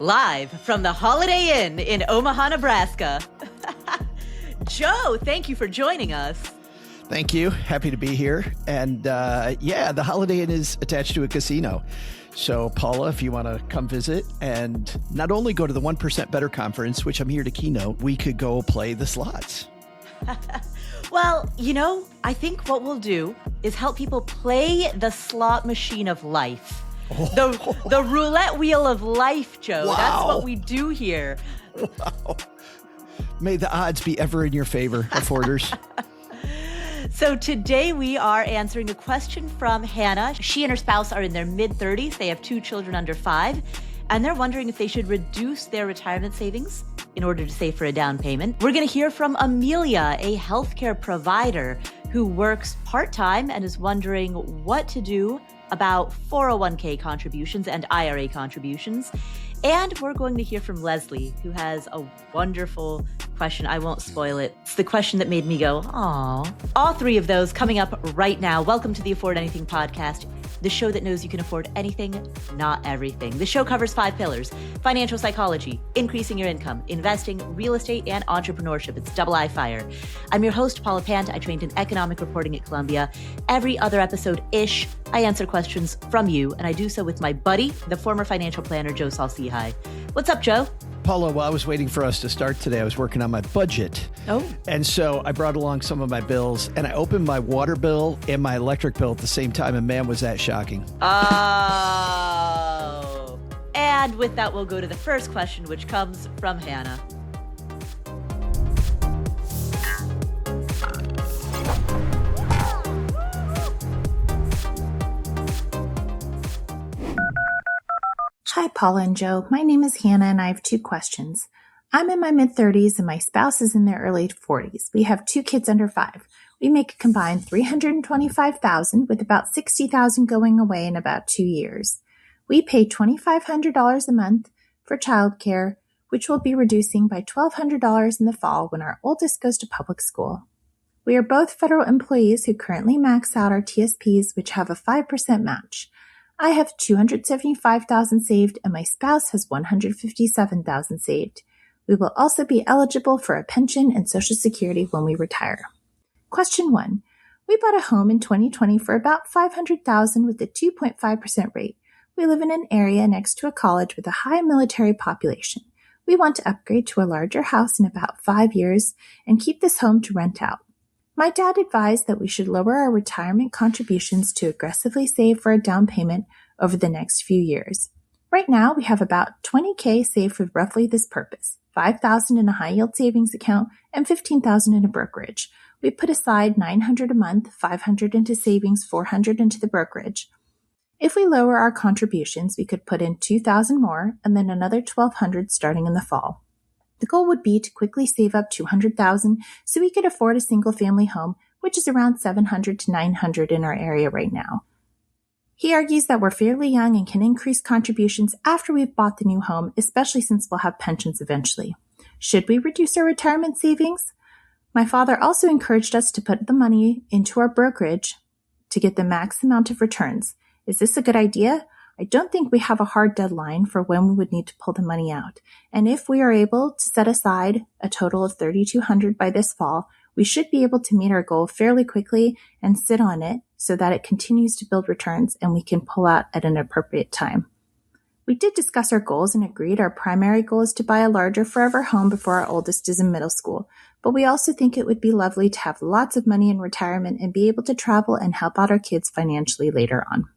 Live from the Holiday Inn in Omaha, Nebraska. Joe, thank you for joining us. Thank you. Happy to be here. And the Holiday Inn is attached to a casino. So Paula, if you want to come visit and not only go to the 1% Better Conference, which I'm here to keynote, we could go play the slots. Well, I think what we'll do is help people play the slot machine of life. The roulette wheel of life, Joe. Wow. That's what we do here. Wow. May the odds be ever in your favor, afforders. So today we are answering a question from Hannah. She and her spouse are in their mid-30s. They have 2 children under 5, and they're wondering if they should reduce their retirement savings in order to save for a down payment. We're going to hear from Amelia, a healthcare provider who works part-time and is wondering what to do about 401k contributions and IRA contributions. And we're going to hear from Leslie, who has a wonderful question. I won't spoil it. It's the question that made me go, aw. All 3 of those coming up right now. Welcome to the Afford Anything podcast, the show that knows you can afford anything, not everything. The show covers 5 pillars: financial psychology, increasing your income, investing, real estate, and entrepreneurship. It's Double I Fire. I'm your host, Paula Pant. I trained in economic reporting at Columbia. Every other episode-ish, I answer questions from you, and I do so with my buddy, the former financial planner, Joe Salsihai. What's up, Joe? Paula, while I was waiting for us to start today, I was working on my budget. Oh. And so I brought along some of my bills, and I opened my water bill and my electric bill at the same time, and man, was that shocking. Oh. And with that, we'll go to the first question, which comes from Hannah. Hi, Paula and Joe. My name is Hannah, and I have 2 questions. I'm in my mid-30s, and my spouse is in their early 40s. We have 2 kids under 5. We make a combined $325,000, with about $60,000 going away in about 2 years. We pay $2,500 a month for childcare, which will be reducing by $1,200 in the fall when our oldest goes to public school. We are both federal employees who currently max out our TSPs, which have a 5% match. I have $275,000 saved, and my spouse has $157,000 saved. We will also be eligible for a pension and Social Security when we retire. Question 1. We bought a home in 2020 for about $500,000 with a 2.5% rate. We live in an area next to a college with a high military population. We want to upgrade to a larger house in about 5 years and keep this home to rent out. My dad advised that we should lower our retirement contributions to aggressively save for a down payment over the next few years. Right now, we have about $20,000 saved for roughly this purpose, $5,000 in a high-yield savings account and $15,000 in a brokerage. We put aside $900 a month, $500 into savings, $400 into the brokerage. If we lower our contributions, we could put in $2,000 more and then another $1,200 starting in the fall. The goal would be to quickly save up $200,000 so we could afford a single-family home, which is around $700 to $900 in our area right now. He argues that we're fairly young and can increase contributions after we've bought the new home, especially since we'll have pensions eventually. Should we reduce our retirement savings? My father also encouraged us to put the money into our brokerage to get the max amount of returns. Is this a good idea? I don't think we have a hard deadline for when we would need to pull the money out. And if we are able to set aside a total of $3,200 by this fall, we should be able to meet our goal fairly quickly and sit on it so that it continues to build returns and we can pull out at an appropriate time. We did discuss our goals and agreed our primary goal is to buy a larger forever home before our oldest is in middle school. But we also think it would be lovely to have lots of money in retirement and be able to travel and help out our kids financially later on.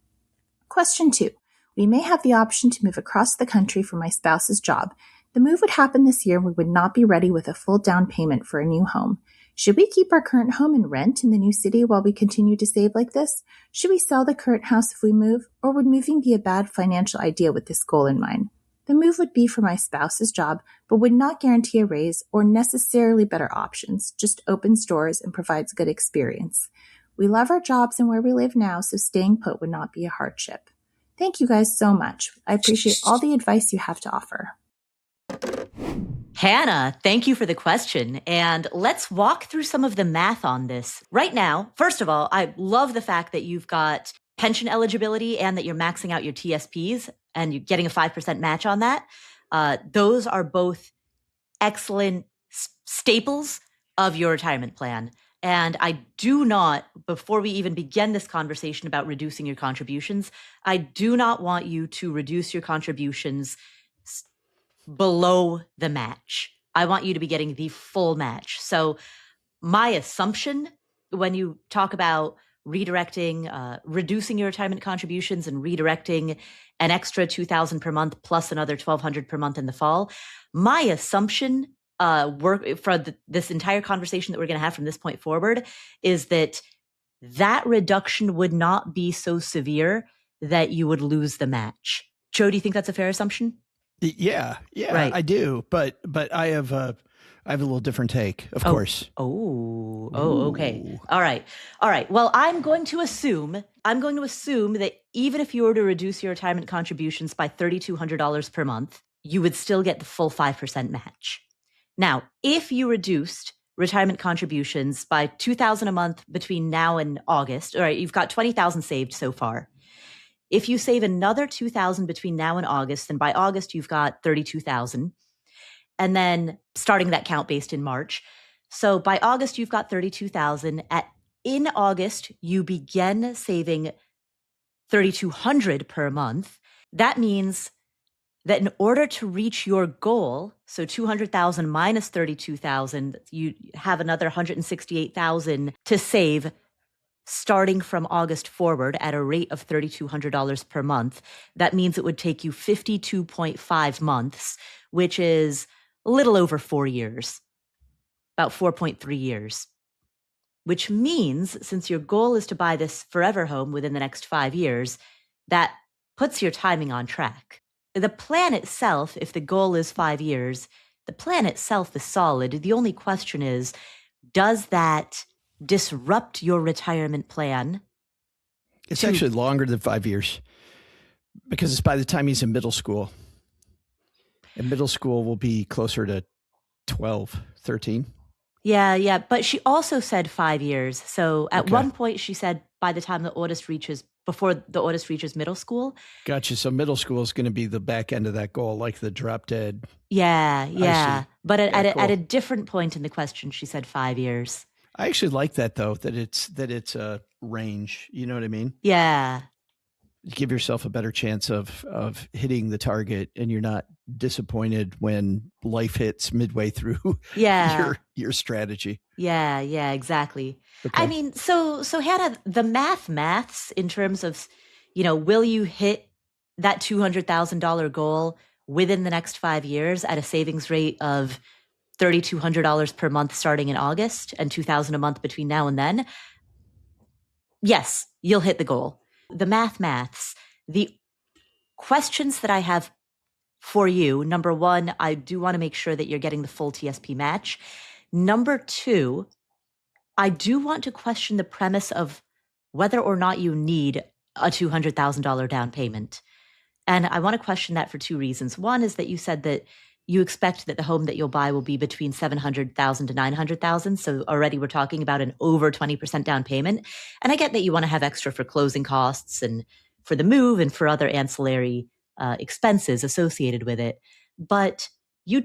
Question 2. We may have the option to move across the country for my spouse's job. The move would happen this year and we would not be ready with a full down payment for a new home. Should we keep our current home and rent in the new city while we continue to save like this? Should we sell the current house if we move, or would moving be a bad financial idea with this goal in mind? The move would be for my spouse's job, but would not guarantee a raise or necessarily better options, just opens doors and provides good experience. We love our jobs and where we live now, so staying put would not be a hardship. Thank you guys so much. I appreciate all the advice you have to offer. Hannah, thank you for the question. And let's walk through some of the math on this. Right now, first of all, I love the fact that you've got pension eligibility and that you're maxing out your TSPs and you're getting a 5% match on that. Those are both excellent staples of your retirement plan. And I do not, before we even begin this conversation about reducing your contributions, I do not want you to reduce your contributions below the match. I want you to be getting the full match. So my assumption when you talk about redirecting, reducing your retirement contributions and redirecting an extra $2,000 per month plus another $1,200 per month in the fall, my assumption this entire conversation that we're going to have from this point forward is that reduction would not be so severe that you would lose the match. Joe, do you think that's a fair assumption? Yeah, right. I do, but I have a little different take, of course. Okay. All right. Well, I'm going to assume that even if you were to reduce your retirement contributions by $3,200 per month, you would still get the full 5% match. Now, if you reduced retirement contributions by $2,000 a month between now and August, all right, you've got $20,000 saved so far. If you save another $2,000 between now and August, then by August you've got $32,000, and then starting that count based in March. So by August you've got $32,000. In August you begin saving $3,200 per month. That means that in order to reach your goal, so $200,000 minus $32,000, you have another $168,000 to save starting from August forward at a rate of $3,200 per month. That means it would take you 52.5 months, which is a little over 4 years, about 4.3 years, which means since your goal is to buy this forever home within the next 5 years, that puts your timing on track. The plan itself, if the goal is 5 years, the plan itself is solid. The only question is, does that disrupt your retirement plan? It's actually longer than 5 years because it's by the time he's in middle school. And middle school will be closer to 12, 13. Yeah. But she also said 5 years. So at one point she said by the time before the oldest reaches middle school. Gotcha. So middle school is going to be the back end of that goal, like the drop dead. Yeah. But at a different point in the question, she said 5 years. I actually like that though, that it's a range. You know what I mean? Yeah. Give yourself a better chance of hitting the target, and you're not disappointed when life hits midway through your strategy. Yeah, exactly. Okay. I mean, so Hannah, the maths in terms of, will you hit that $200,000 goal within the next 5 years at a savings rate of $3,200 per month starting in August and $2,000 a month between now and then? Yes, you'll hit the goal. The maths, the questions that I have for you, number one, I do want to make sure that you're getting the full TSP match. Number two, I do want to question the premise of whether or not you need a $200,000 down payment. And I want to question that for two reasons. One is that you said that you expect that the home that you'll buy will be between $700,000 to $900,000. So already we're talking about an over 20% down payment. And I get that you want to have extra for closing costs and for the move and for other ancillary expenses associated with it. But you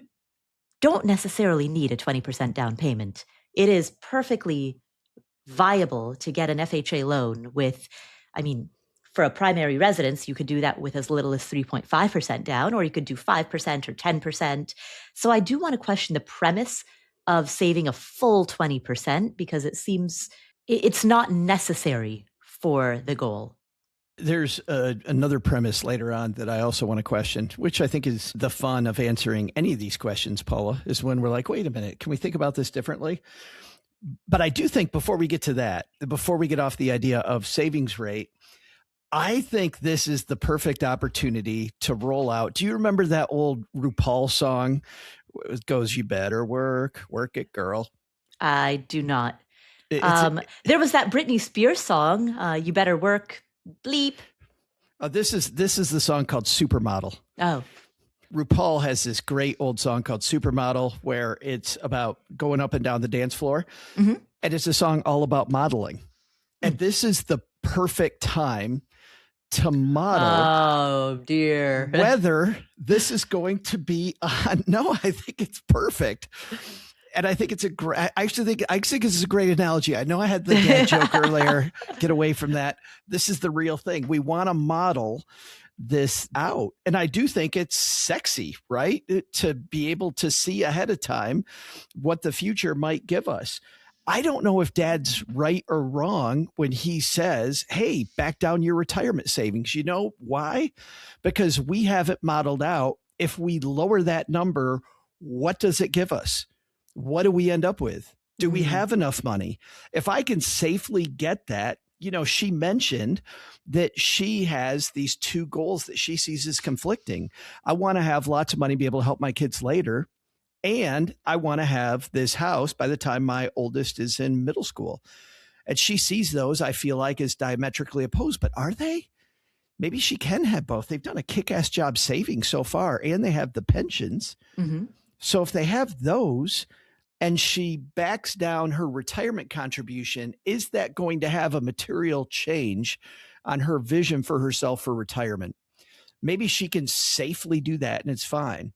don't necessarily need a 20% down payment. It is perfectly viable to get an FHA loan with, for a primary residence, you could do that with as little as 3.5% down, or you could do 5% or 10%. So I do want to question the premise of saving a full 20% because it seems it's not necessary for the goal. There's another premise later on that I also want to question, which I think is the fun of answering any of these questions, Paula, is when we're like, wait a minute, can we think about this differently? But I do think before we get to that, before we get off the idea of savings rate, I think this is the perfect opportunity to roll out. Do you remember that old RuPaul song? It goes, "You better work it, girl." I do not. There was that Britney Spears song, "You Better Work, Bleep." This is the song called Supermodel. Oh. RuPaul has this great old song called Supermodel where it's about going up and down the dance floor. Mm-hmm. And it's a song all about modeling. And this is the perfect time to model Oh, dear. whether this is going to be, no, I think it's perfect. And I think it's I actually think this is a great analogy. I know I had the dad joke earlier. Get away from that. This is the real thing. We want to model this out. And I do think it's sexy, right? To be able to see ahead of time what the future might give us. I don't know if dad's right or wrong when he says, hey, back down your retirement savings. You know why? Because we have it modeled out. If we lower that number, what does it give us? What do we end up with? Do we have enough money? If I can safely get that, she mentioned that she has these two goals that she sees as conflicting. I want to have lots of money, be able to help my kids later. And I want to have this house by the time my oldest is in middle school. And she sees those, I feel like, as diametrically opposed. But are they? Maybe she can have both. They've done a kick-ass job saving so far, and they have the pensions. Mm-hmm. So if they have those and she backs down her retirement contribution, is that going to have a material change on her vision for herself for retirement? Maybe she can safely do that and it's fine.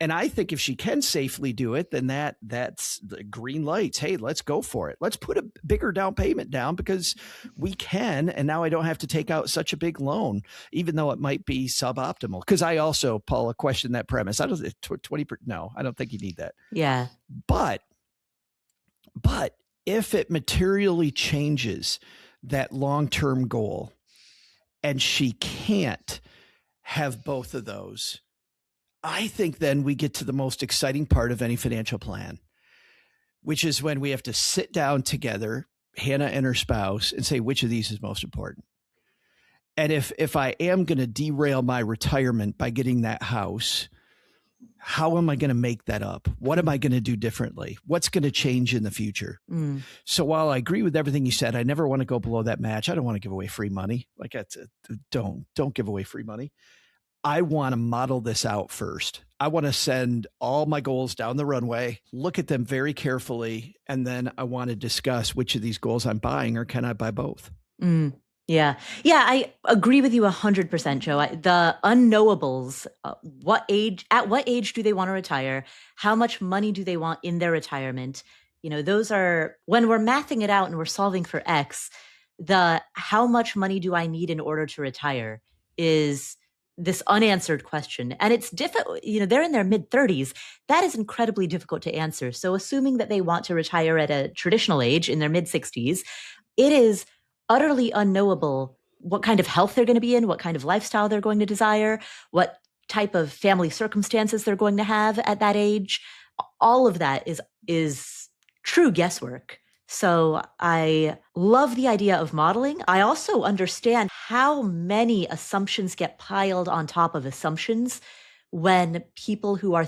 And I think if she can safely do it, then that's the green lights. Hey, let's go for it. Let's put a bigger down payment down because we can. And now I don't have to take out such a big loan, even though it might be suboptimal. Because I also, Paula, question that premise. I don't 20. No, I don't think you need that. Yeah. But if it materially changes that long-term goal and she can't have both of those, I think then we get to the most exciting part of any financial plan, which is when we have to sit down together, Hannah and her spouse, and say, which of these is most important? And if I am going to derail my retirement by getting that house, how am I going to make that up? What am I going to do differently? What's going to change in the future? So while I agree with everything you said, I never want to go below that match. I don't want to give away free money. Like don't give away free money. I want to model this out first. I want to send all my goals down the runway, look at them very carefully, and then I want to discuss which of these goals I'm buying, or can I buy both? Yeah. I agree with you 100%, Joe. The unknowables, at what age do they want to retire? How much money do they want in their retirement? Those are, when we're mathing it out and we're solving for X, the how much money do I need in order to retire is this unanswered question. And it's difficult, they're in their mid-30s. That is incredibly difficult to answer. So assuming that they want to retire at a traditional age in their mid-60s, it is utterly unknowable what kind of health they're going to be in, what kind of lifestyle they're going to desire, what type of family circumstances they're going to have at that age. All of that is true guesswork. So I love the idea of modeling. I also understand how many assumptions get piled on top of assumptions when people who are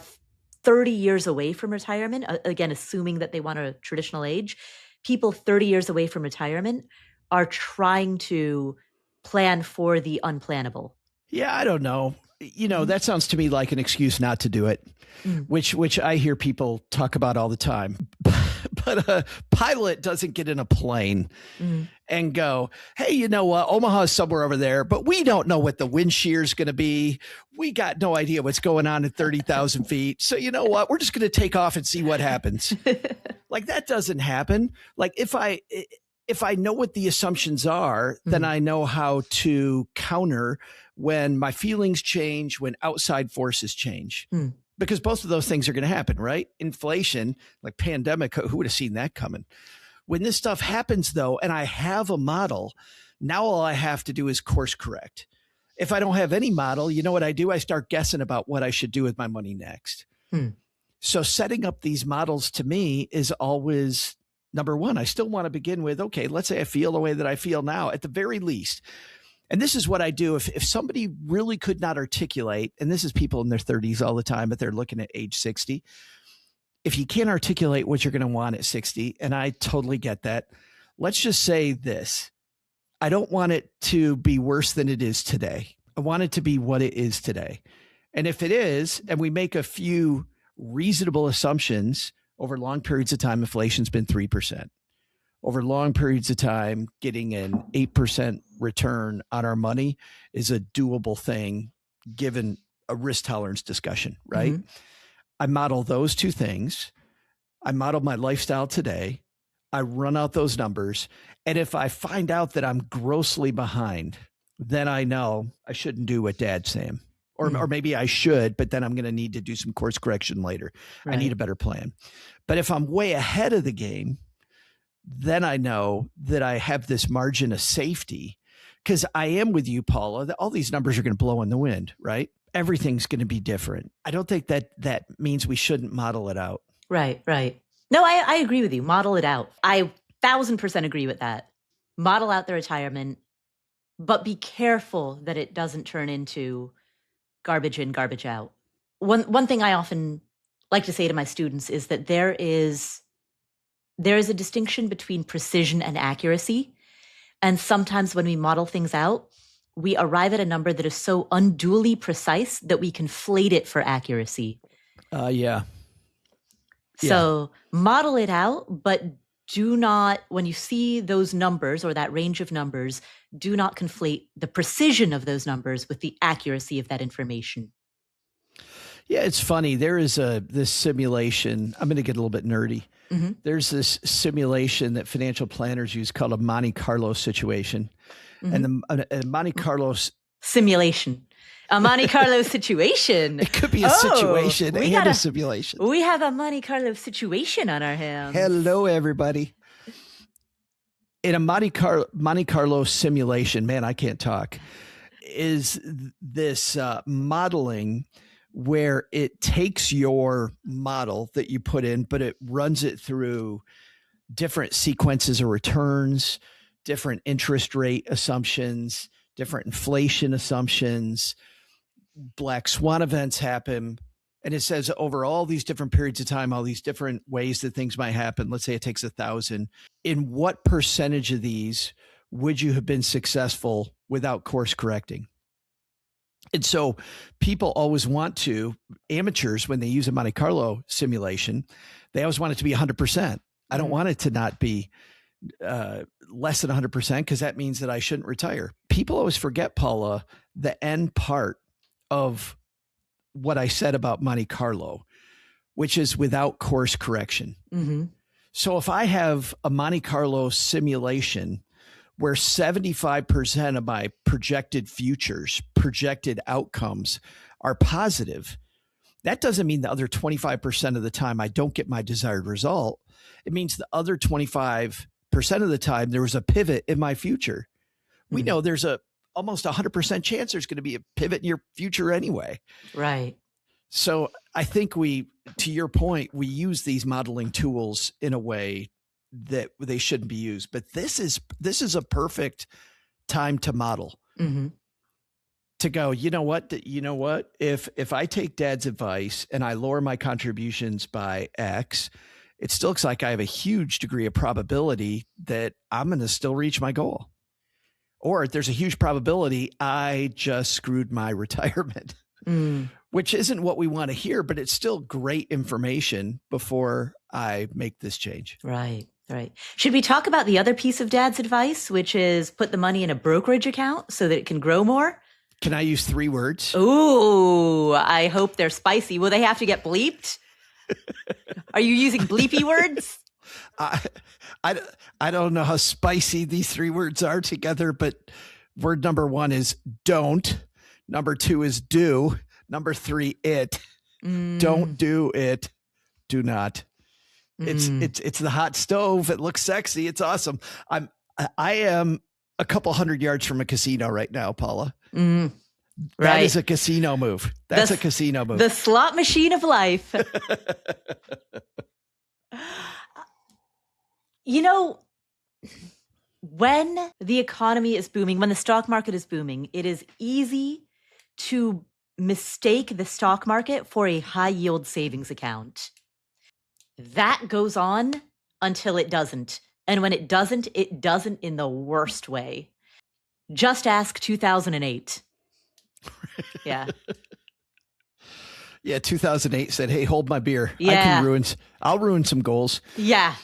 30 years away from retirement, again, assuming that they want a traditional age, people 30 years away from retirement are trying to plan for the unplannable. Yeah, I don't know. That sounds to me like an excuse not to do it, which I hear people talk about all the time. But a pilot doesn't get in a plane and go, hey, you know what? Omaha's somewhere over there, but we don't know what the wind shear is going to be. We got no idea what's going on at 30,000 feet. So you know what? We're just going to take off and see what happens. Like that doesn't happen. Like if I know what the assumptions are, then I know how to counter when my feelings change, when outside forces change. Because both of those things are going to happen, right? Inflation, like pandemic, who would have seen that coming? When this stuff happens, though, and I have a model, now all I have to do is course correct. If I don't have any model, you know what I do? I start guessing about what I should do with my money next. So setting up these models to me is always number one. I still want to begin with, okay, let's say I feel the way that I feel now, at the very least. And this is what I do. If somebody really could not articulate, and this is people in their 30s all the time, but they're looking at age 60. If you can't articulate what you're going to want at 60, and I totally get that, let's just say this. I don't want it to be worse than it is today. I want it to be what it is today. And if it is, and we make a few reasonable assumptions over long periods of time, inflation's been 3%. Over long periods of time, getting an 8% return on our money is a doable thing given a risk tolerance discussion, right? Mm-hmm. I model those two things. I model my lifestyle today. I run out those numbers. And if I find out that I'm grossly behind, then I know I shouldn't do what Dad's saying. Or maybe I should, but then I'm going to need to do some course correction later. Right. I need a better plan. But if I'm way ahead of the game, then I know that I have this margin of safety, because I am with you, Paula, that all these numbers are going to blow in the wind, right? Everything's going to be different. I don't think that means we shouldn't model it out. Right. No, I agree with you. Model it out. I 1,000% agree with that. Model out the retirement, but be careful that it doesn't turn into garbage in, garbage out. One thing I often like to say to my students is that there is a distinction between precision and accuracy. And sometimes when we model things out, we arrive at a number that is so unduly precise that we conflate it for accuracy. Yeah. So model it out, but do not, when you see those numbers or that range of numbers, do not conflate the precision of those numbers with the accuracy of that information. Yeah, it's funny. There is this simulation. I'm going to get a little bit nerdy. Mm-hmm. There's this simulation that financial planners use called a Monte Carlo situation. Mm-hmm. And the Monte Carlo simulation. A Monte Carlo situation. It could be a situation and a simulation. We have a Monte Carlo situation on our hands. Hello, everybody. In a Monte Carlo simulation, man, I can't talk, is this modeling where it takes your model that you put in, but it runs it through different sequences of returns, different interest rate assumptions, different inflation assumptions. Black swan events happen. And it says over all these different periods of time, all these different ways that things might happen. Let's say it takes 1,000. In what percentage of these would you have been successful without course correcting? And so people always want to, amateurs, when they use a Monte Carlo simulation, they always want it to be 100%. I don't want it to not be less than 100%, because that means that I shouldn't retire. People always forget, Paula, the end part of what I said about Monte Carlo, which is without course correction. Mm-hmm. So if I have a Monte Carlo simulation where 75% of my projected futures, projected outcomes are positive, that doesn't mean the other 25% of the time I don't get my desired result. It means the other 25% of the time there was a pivot in my future. We know there's almost 100% chance there's going to be a pivot in your future anyway. Right. So I think to your point, we use these modeling tools in a way that they shouldn't be used. But this is a perfect time to model. Mm-hmm. To go, you know what? If I take Dad's advice and I lower my contributions by X, it still looks like I have a huge degree of probability that I'm going to still reach my goal. Or there's a huge probability I just screwed my retirement, which isn't what we want to hear, but it's still great information before I make this change. Right. Should we talk about the other piece of Dad's advice, which is put the money in a brokerage account so that it can grow more? Can I use 3 words? Ooh, I hope they're spicy. Will they have to get bleeped? Are you using bleepy words? I don't know how spicy these 3 words are together, but word number 1 is don't. Number 2 is do. Number 3, it. Don't do it. Do not. It's the hot stove. It looks sexy. It's awesome. I am a couple hundred yards from a casino right now, Paula. Right. That is a casino move. That's a casino move. The slot machine of life. You know, when the economy is booming, when the stock market is booming, it is easy to mistake the stock market for a high yield savings account. That goes on until it doesn't. And when it doesn't in the worst way. Just ask 2008. Yeah. Yeah, 2008 said, "Hey, hold my beer. Yeah. I'll ruin some goals." Yeah.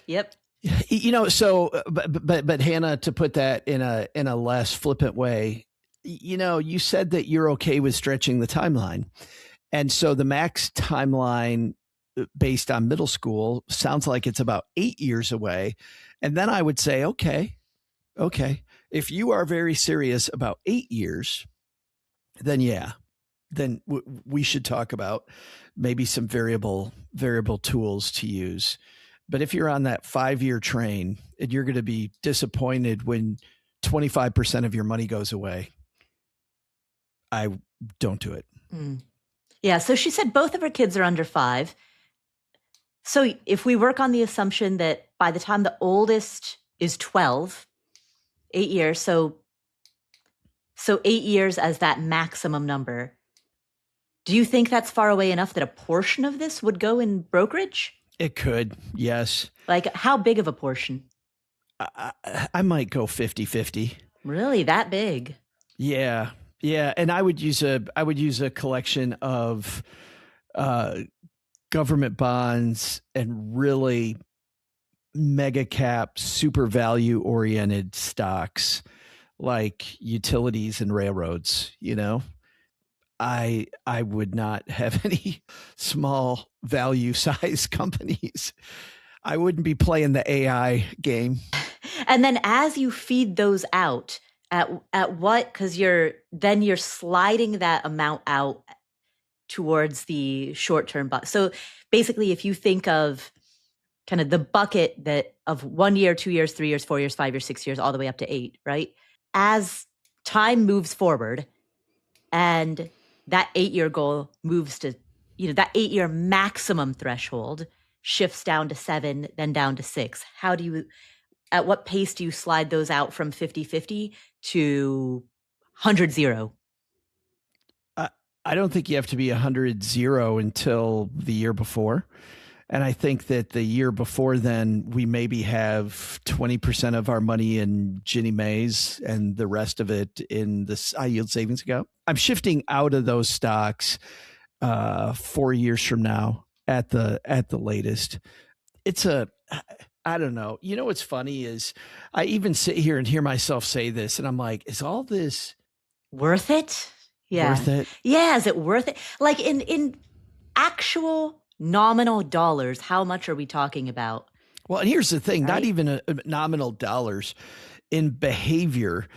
Yep. But Hannah, to put that in a less flippant way, you said that you're okay with stretching the timeline. And so the max timeline based on middle school sounds like it's about 8 years away. And then I would say, okay, if you are very serious about 8 years, then we should talk about maybe some variable tools to use. But if you're on that 5-year train and you're going to be disappointed when 25% of your money goes away, I don't do it. Mm. Yeah. So she said both of her kids are under 5. So if we work on the assumption that by the time the oldest is 12, 8 years, so 8 years as that maximum number, do you think that's far away enough that a portion of this would go in brokerage? It could, yes. Like how big of a portion? I might go 50-50. Really? That big? Yeah. Yeah. And I would use a collection of government bonds and really mega cap, super value oriented stocks like utilities and railroads, I would not have any small value size companies. I wouldn't be playing the AI game. And then as you feed those out, at what, because you're sliding that amount out towards the short-term bucket. So basically, if you think of kind of the bucket that of 1 year, 2 years, 3 years, 4 years, 5 years, 6 years, all the way up to 8, right? As time moves forward and that 8-year goal moves to, that 8-year maximum threshold shifts down to 7, then down to 6. At what pace do you slide those out from 50-50 to 100-0? I don't think you have to be 100-0 until the year before. And I think that the year before then, we maybe have 20% of our money in Ginnie Mae's and the rest of it in this high yield savings account. I'm shifting out of those stocks 4 years from now at the latest. I don't know. What's funny is I even sit here and hear myself say this and I'm like, is all this worth it? Yeah. Worth it? Yeah. Is it worth it? Like in actual nominal dollars, how much are we talking about? Well, and here's the thing, right? Not even a nominal dollars in behavior,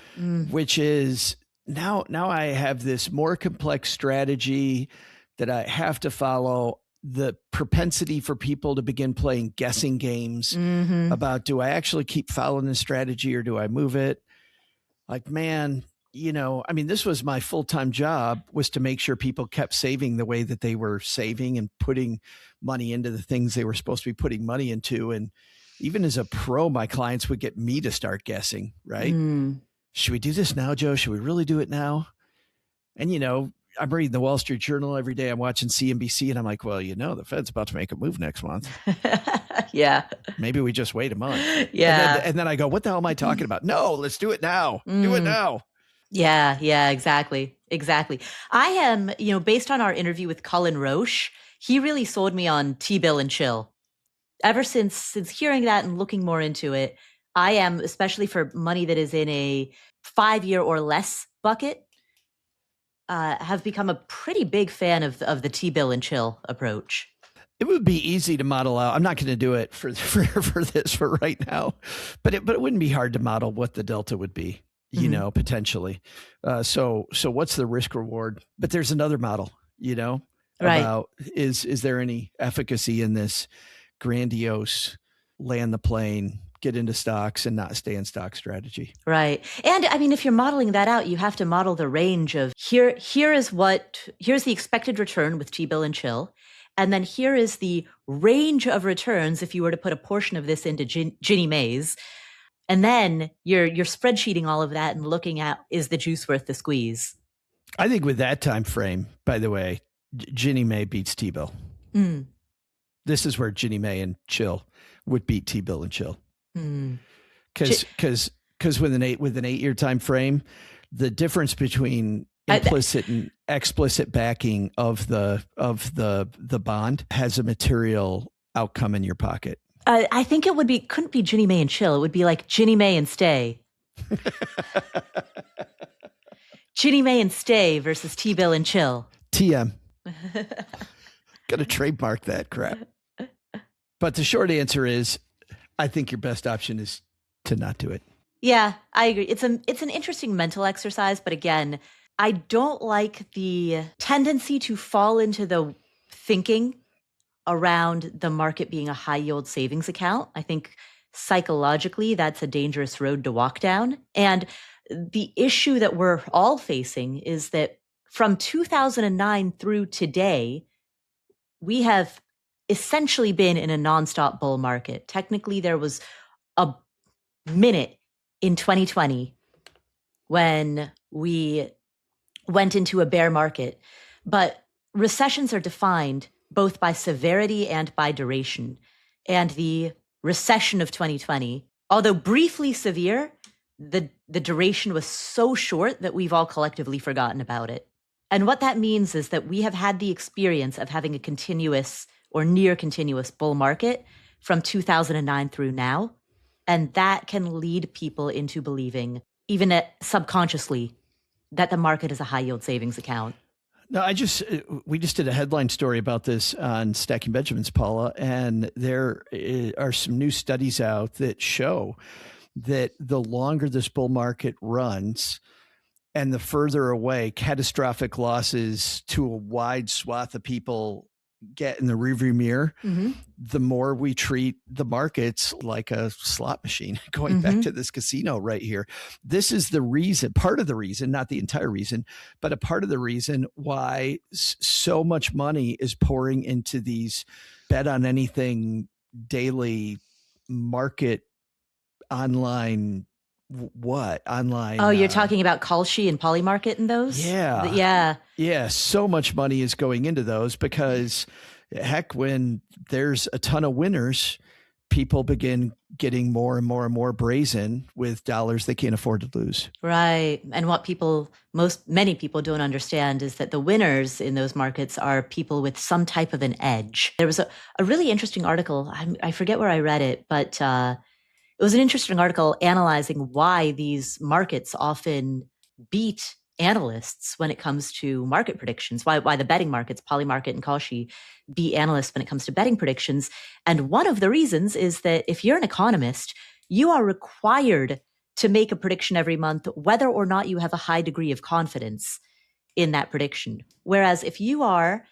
which is now I have this more complex strategy that I have to follow. The propensity for people to begin playing guessing games about, do I actually keep following this strategy or do I move it? Like, man, this was my full-time job, was to make sure people kept saving the way that they were saving and putting money into the things they were supposed to be putting money into. And even as a pro, my clients would get me to start guessing, right? Should we do this now, Joe? Should we really do it now? And, I'm reading the Wall Street Journal every day. I'm watching CNBC and I'm like, well, the Fed's about to make a move next month. Yeah. Maybe we just wait a month. Yeah. And then I go, what the hell am I talking about? No, let's do it now. Do it now. Yeah, exactly. I am, based on our interview with Cullen Roche, he really sold me on T-bill and chill. Ever since hearing that and looking more into it, I am, especially for money that is in a 5-year or less bucket, have become a pretty big fan of the T-bill and chill approach. It would be easy to model out. I'm not going to do it for this for right now, but it wouldn't be hard to model what the delta would be, potentially. So what's the risk reward? But there's another model, about is there any efficacy in this grandiose land the plane, get into stocks and not stay in stock strategy. Right. And if you're modeling that out, you have to model the range of here's the expected return with T-bill and chill. And then here is the range of returns if you were to put a portion of this into Ginnie Mae's. And then you're spreadsheeting all of that and looking at, is the juice worth the squeeze? I think with that time frame, by the way, Ginnie Mae beats T-bill. This is where Ginnie Mae and chill would beat T-bill and chill. Because with an 8-year time frame, the difference between implicit and explicit backing of the bond has a material outcome in your pocket. I think couldn't be Ginny May and chill. It would be like Ginny May and stay. Ginny May and stay versus T-bill and chill. TM. Got to trademark that crap. But the short answer is, I think your best option is to not do it. Yeah, I agree. It's an interesting mental exercise, but again, I don't like the tendency to fall into the thinking around the market being a high yield savings account. I think psychologically that's a dangerous road to walk down. And the issue that we're all facing is that from 2009 through today, we have essentially been in a nonstop bull market. Technically, there was a minute in 2020 when we went into a bear market. But recessions are defined both by severity and by duration. And the recession of 2020, although briefly severe, the duration was so short that we've all collectively forgotten about it. And what that means is that we have had the experience of having a continuous or near continuous bull market from 2009 through now. And that can lead people into believing, even subconsciously, that the market is a high yield savings account. No, we just did a headline story about this on Stacking Benjamins, Paula, and there are some new studies out that show that the longer this bull market runs and the further away catastrophic losses to a wide swath of people get in the rearview mirror, the more we treat the markets like a slot machine. Going back to this casino right here, this is the reason, part of the reason, not the entire reason, but a part of the reason why so much money is pouring into these bet on anything daily market online. Online? Oh, you're talking about Kalshi and Polymarket and those? Yeah. Yeah. So much money is going into those because, heck, when there's a ton of winners, people begin getting more and more and more brazen with dollars they can't afford to lose. Right. And what many people don't understand is that the winners in those markets are people with some type of an edge. There was a really interesting article. I forget where I read it, but it was an interesting article analyzing why these markets often beat analysts when it comes to market predictions, why the betting markets, Polymarket and Kalshi, beat analysts when it comes to betting predictions. And one of the reasons is that if you're an economist, you are required to make a prediction every month, whether or not you have a high degree of confidence in that prediction. Whereas if you are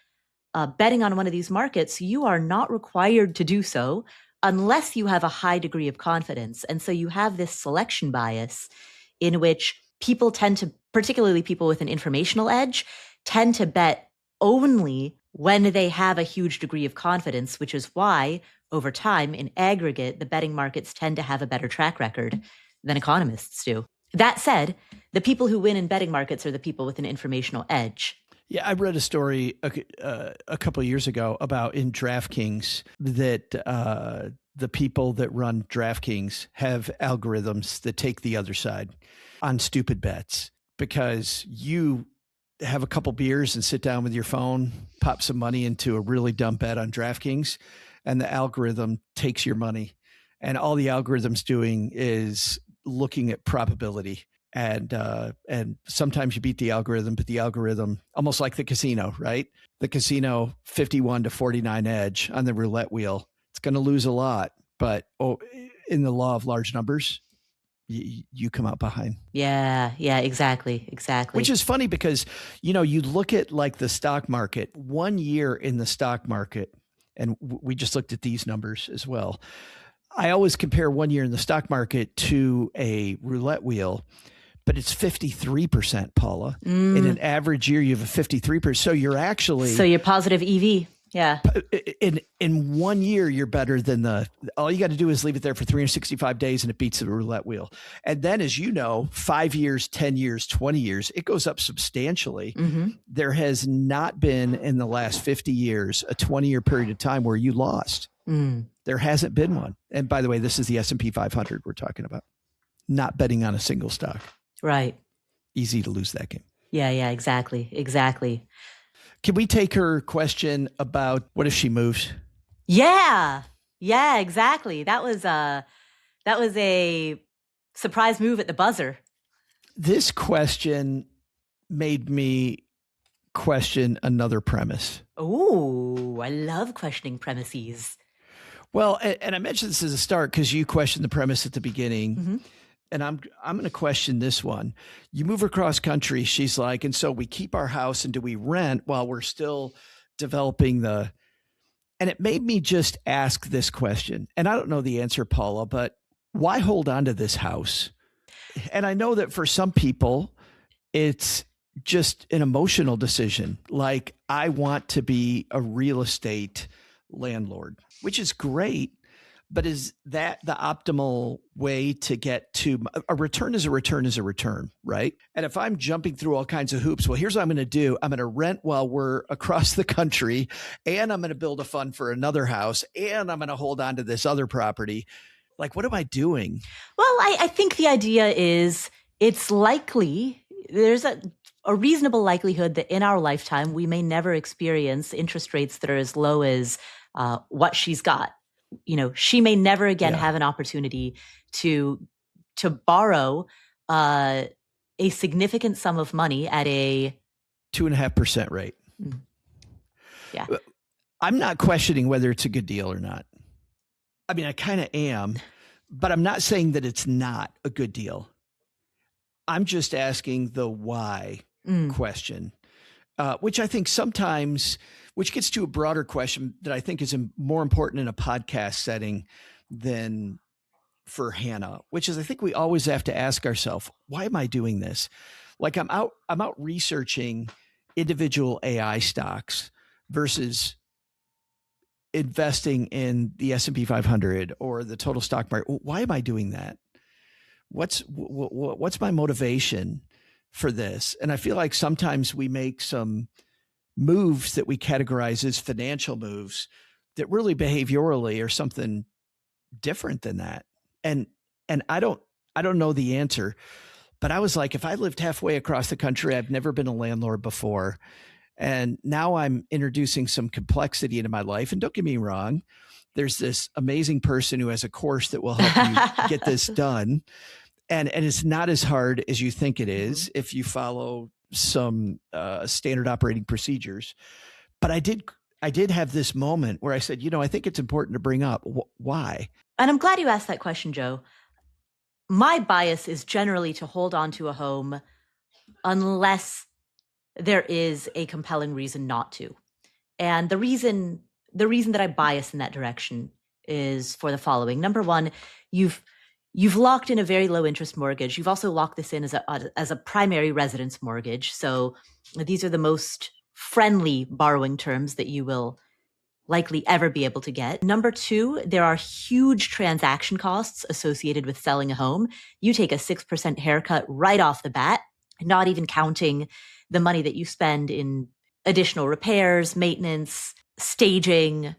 betting on one of these markets, you are not required to do so unless you have a high degree of confidence. And so you have this selection bias in which people tend to, particularly people with an informational edge, tend to bet only when they have a huge degree of confidence, which is why over time, in aggregate, the betting markets tend to have a better track record than economists do. That said, the people who win in betting markets are the people with an informational edge. Yeah, I read a story a couple of years ago about in DraftKings that the people that run DraftKings have algorithms that take the other side on stupid bets because you have a couple beers and sit down with your phone, pop some money into a really dumb bet on DraftKings, and the algorithm takes your money. And all the algorithm's doing is looking at probability. And sometimes you beat the algorithm, but the algorithm, almost like the casino, right? The casino 51 to 49 edge on the roulette wheel. It's going to lose a lot, but in the law of large numbers, you come out behind. Yeah, exactly. Which is funny because, you look at like the stock market, 1 year in the stock market, and we just looked at these numbers as well. I always compare 1 year in the stock market to a roulette wheel. But it's 53%, Paula. In an average year, you have a 53%. So you're positive EV. Yeah. In 1 year, you're better than all you got to do is leave it there for 365 days and it beats the roulette wheel. And then, as you know, 5 years, 10 years, 20 years, it goes up substantially. There has not been in the last 50 years, a 20-year period of time where you lost. There hasn't been one. And by the way, this is the S&P 500 we're talking about, not betting on a single stock. Right. Easy to lose that game. Yeah, exactly. Can we take her question about what if she moves? Yeah. Yeah, exactly. That was a surprise move at the buzzer. This question made me question another premise. Oh, I love questioning premises. Well, and I mentioned this as a start because you questioned the premise at the beginning. Mm-hmm. And I'm going to question this one. You move across country, she's like, and so we keep our house and do we rent while we're still developing the. And it made me just ask this question. And I don't know the answer, Paula, but why hold on to this house? And I know that for some people, it's just an emotional decision. Like, I want to be a real estate landlord, which is great. But is that the optimal way to get to a return? Is a return is a return, right? And if I'm jumping through all kinds of hoops, well, here's what I'm going to do. I'm going to rent while we're across the country, and I'm going to build a fund for another house, and I'm going to hold on to this other property. Like, what am I doing? Well, I think the idea is it's likely there's a reasonable likelihood that in our lifetime we may never experience interest rates that are as low as what she's got. She may never again have an opportunity to borrow a significant sum of money at a 2.5% rate. Yeah. I'm not questioning whether it's a good deal or not. I mean, I kind of am, but I'm not saying that it's not a good deal. I'm just asking the why question, which I think sometimes, which gets to a broader question that I think is more important in a podcast setting than for Hannah, which is I think we always have to ask ourselves, why am I doing this? Like I'm out researching individual AI stocks versus investing in the S&P 500 or the total stock market. Why am I doing that? What's my motivation for this? And I feel like sometimes we make some moves that we categorize as financial moves that really behaviorally are something different than that. And I don't know the answer, but I was like, if I lived halfway across the country, I've never been a landlord before. And now I'm introducing some complexity into my life. And don't get me wrong, there's this amazing person who has a course that will help you get this done. And it's not as hard as you think it is if you follow some standard operating procedures. But I did have this moment where I said, I think it's important to bring up why. And I'm glad you asked that question, Joe. My bias is generally to hold on to a home unless there is a compelling reason not to. And the reason that I bias in that direction is for the following. Number one, you've locked in a very low interest mortgage. You've also locked this in as a primary residence mortgage. So these are the most friendly borrowing terms that you will likely ever be able to get. Number two, there are huge transaction costs associated with selling a home. You take a 6% haircut right off the bat, not even counting the money that you spend in additional repairs, maintenance, staging,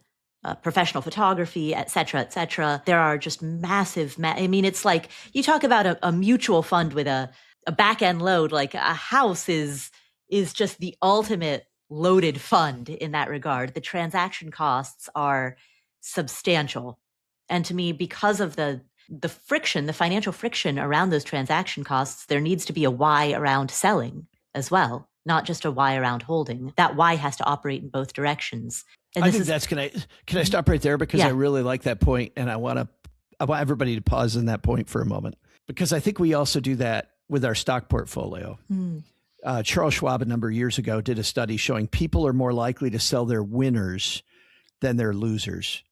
professional photography, et cetera, et cetera. There are just massive, it's like you talk about a mutual fund with a back end load, like a house is just the ultimate loaded fund in that regard. The transaction costs are substantial. And to me, because of the friction, the financial friction around those transaction costs, there needs to be a why around selling as well, not just a why around holding. That why has to operate in both directions. And I think can I stop right there? Because I really like that point, and I want everybody to pause on that point for a moment, because I think we also do that with our stock portfolio. Charles Schwab a number of years ago did a study showing people are more likely to sell their winners than their losers,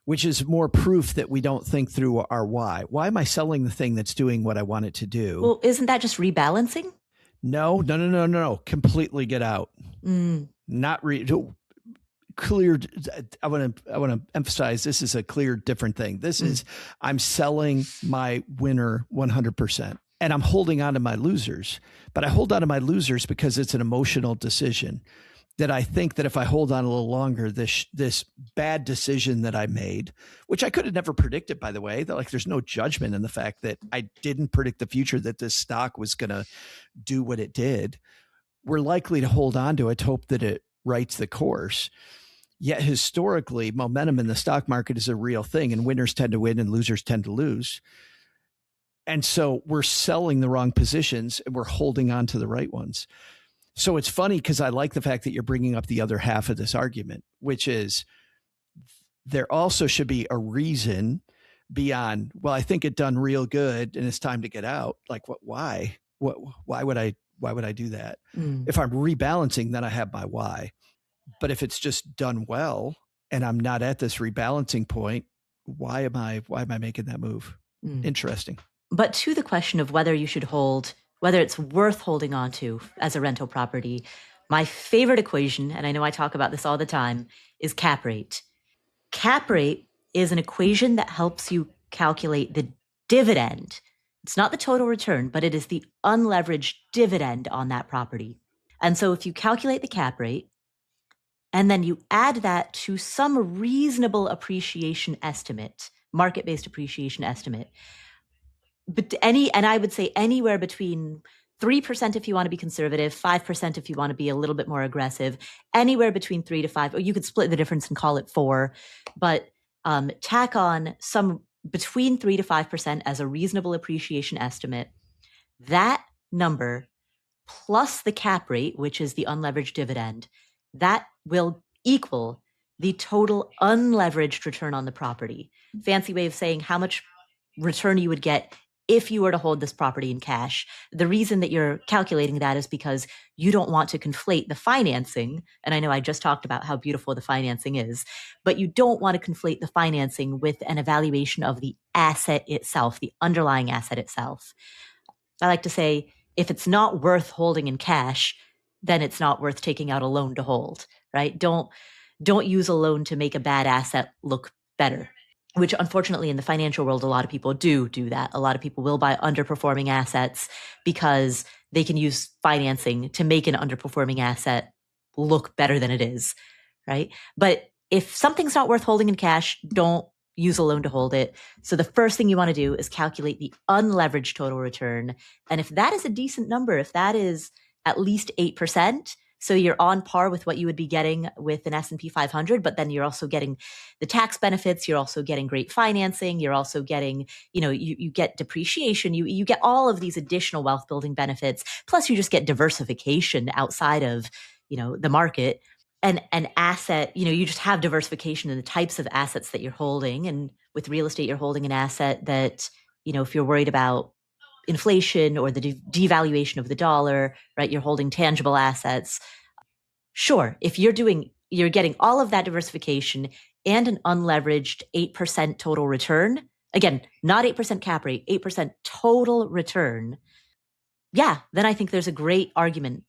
which is more proof that we don't think through our why. Why am I selling the thing that's doing what I want it to do? Well, isn't that just rebalancing? No. Completely get out. Not clear. I want to emphasize this is a clear, different thing. This is I'm selling my winner 100%. And I'm holding on to my losers, but I hold on to my losers because it's an emotional decision that I think that if I hold on a little longer, this bad decision that I made, which I could have never predicted, by the way, that there's no judgment in the fact that I didn't predict the future, that this stock was going to do what it did. We're likely to hold on to it, hope that it writes the course. Yet historically, momentum in the stock market is a real thing, and winners tend to win and losers tend to lose. And so we're selling the wrong positions and we're holding on to the right ones. So it's funny because I like the fact that you're bringing up the other half of this argument, which is there also should be a reason beyond, well, I think it done real good and it's time to get out. Like why would I do that? If I'm rebalancing, then I have my why. But if it's just done well and I'm not at this rebalancing point, why am I making that move? Interesting. But to the question of whether you should hold, whether it's worth holding on to as a rental property, my favorite equation, and I know I talk about this all the time, is cap rate. Cap rate is an equation that helps you calculate the dividend. It's not the total return, but it is the unleveraged dividend on that property. And so if you calculate the cap rate, and then you add that to some reasonable appreciation estimate, market-based appreciation estimate, but I would say anywhere between 3% if you want to be conservative, 5% if you want to be a little bit more aggressive, anywhere between 3 to 5, or you could split the difference and call it 4, but tack on some between 3 to 5% as a reasonable appreciation estimate. That number plus the cap rate, which is the unleveraged dividend, that will equal the total unleveraged return on the property. Fancy way of saying how much return you would get if you were to hold this property in cash. The reason that you're calculating that is because you don't want to conflate the financing. And I know I just talked about how beautiful the financing is, but you don't want to conflate the financing with an evaluation of the asset itself, the underlying asset itself. I like to say, if it's not worth holding in cash, then it's not worth taking out a loan to hold, right? Don't use a loan to make a bad asset look better, which unfortunately in the financial world, a lot of people do that. A lot of people will buy underperforming assets because they can use financing to make an underperforming asset look better than it is, right? But if something's not worth holding in cash, don't use a loan to hold it. So the first thing you want to do is calculate the unleveraged total return. And if that is a decent number, if that is at least 8%, so you're on par with what you would be getting with an S&P 500, but then you're also getting the tax benefits. You're also getting great financing. You're also getting, you get depreciation. You get all of these additional wealth building benefits. Plus you just get diversification outside of, the market. And an asset, you just have diversification in the types of assets that you're holding. And with real estate, you're holding an asset that, if you're worried about inflation or the devaluation of the dollar, right? You're holding tangible assets. Sure, if you're getting all of that diversification and an unleveraged 8% total return, again, not 8% cap rate, 8% total return. Yeah, then I think there's a great argument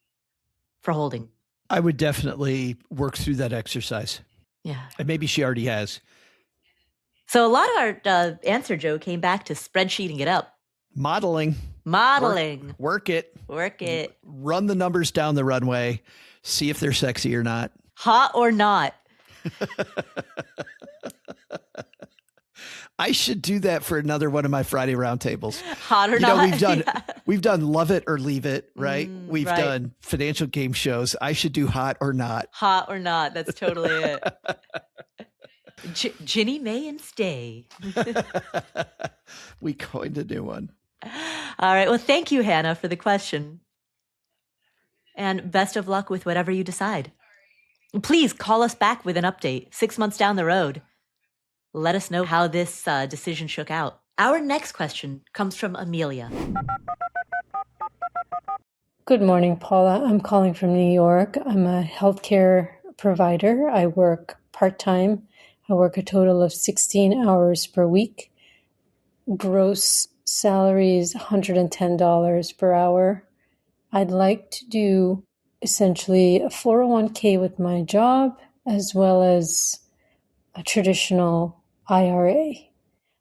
for holding. I would definitely work through that exercise. Yeah. And maybe she already has. So a lot of our answer, Joe, came back to spreadsheeting it up. Modeling. Work it. Run the numbers down the runway. See if they're sexy or not. Hot or not. I should do that for another one of my Friday roundtables. Hot or not. We've done love it or leave it, right? We've done financial game shows. I should do hot or not. Hot or not. That's totally it. Ginny, May, and Stay. We coined a new one. All right. Well, thank you, Hannah, for the question. And best of luck with whatever you decide. Please call us back with an update 6 months down the road. Let us know how this decision shook out. Our next question comes from Amelia. Good morning, Paula. I'm calling from New York. I'm a healthcare provider. I work part-time. I work a total of 16 hours per week. Gross salary is $110 per hour. I'd like to do essentially a 401k with my job as well as a traditional IRA.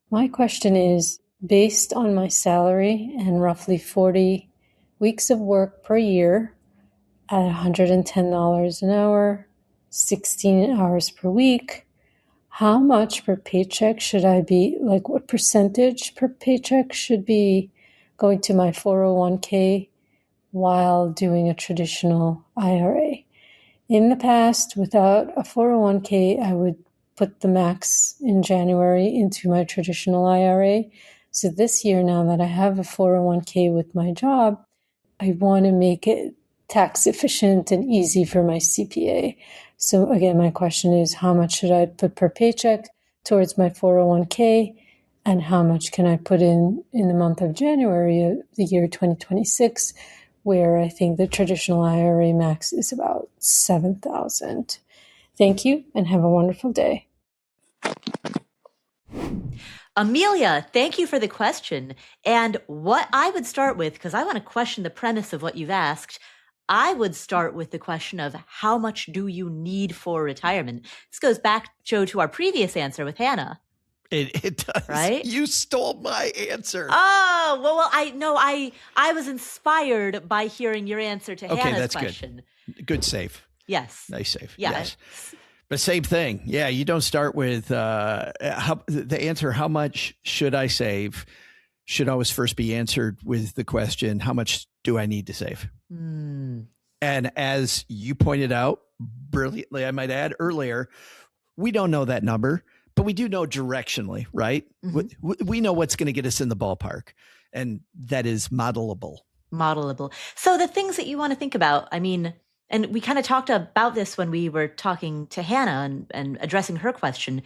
My question is, based on my salary and roughly 40 weeks of work per year at $110 an hour, 16 hours per week, how much per paycheck should I be, what percentage per paycheck should be going to my 401k while doing a traditional IRA? In the past, without a 401k, I would put the max in January into my traditional IRA. So this year, now that I have a 401k with my job, I want to make it tax efficient and easy for my CPA. So again, my question is, how much should I put per paycheck towards my 401k? And how much can I put in the month of January of the year 2026, where I think the traditional IRA max is about $7,000. Thank you and have a wonderful day. Amelia, thank you for the question. And what I would start with, because I want to question the premise of what you've asked, I would start with the question of how much do you need for retirement? This goes back, Joe, to our previous answer with Hannah. It does. Right? You stole my answer. Oh, well, I was inspired by hearing your answer to Hannah's question. Good save. Yes. Nice save. Yeah. Yes. But same thing. Yeah, you don't start with the answer, how much should I save, should always first be answered with the question, how much do I need to save? And as you pointed out brilliantly, I might add earlier, we don't know that number, but we do know directionally, right? Mm-hmm. We know what's going to get us in the ballpark, and that is modelable. So the things that you want to think about, I mean, and we kind of talked about this when we were talking to Hannah and addressing her question.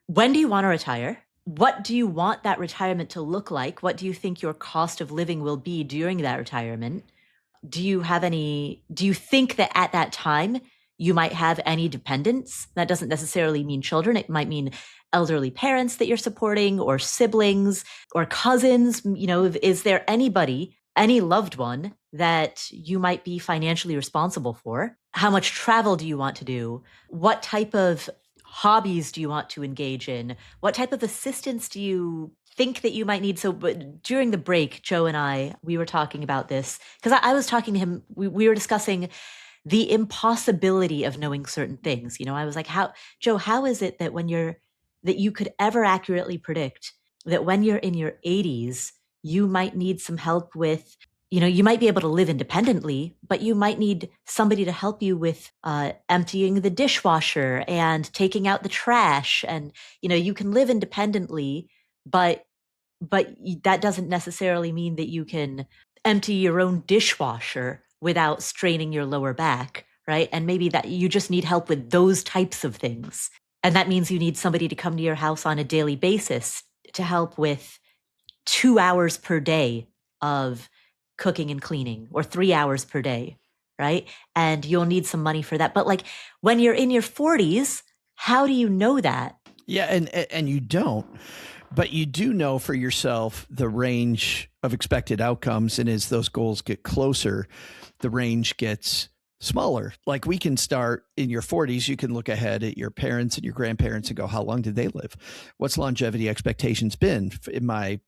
When do you want to retire? What do you want that retirement to look like? What do you think your cost of living will be during that retirement? Do you think that at that time you might have any dependents? That doesn't necessarily mean children. It might mean elderly parents that you're supporting, or siblings or cousins. You know, is there anybody, any loved one that you might be financially responsible for? How much travel do you want to do? What type of hobbies do you want to engage in? What type of assistance do you think that you might need? So during the break, Joe and we were talking about this because I was talking to him. We were discussing the impossibility of knowing certain things. You know, I was like, Joe, how is it that that you could ever accurately predict that when you're in your 80s, you might need some help with, you know, you might be able to live independently, but you might need somebody to help you with emptying the dishwasher and taking out the trash. And, you know, you can live independently, but that doesn't necessarily mean that you can empty your own dishwasher without straining your lower back, right? And maybe that you just need help with those types of things. And that means you need somebody to come to your house on a daily basis to help with 2 hours per day of cooking and cleaning, or 3 hours per day, right? And you'll need some money for that. But like when you're in your 40s, how do you know that? Yeah, and you don't, but you do know for yourself the range of expected outcomes. And as those goals get closer, the range gets smaller. Like we can start in your 40s, you can look ahead at your parents and your grandparents and go, how long did they live? What's longevity expectations been in my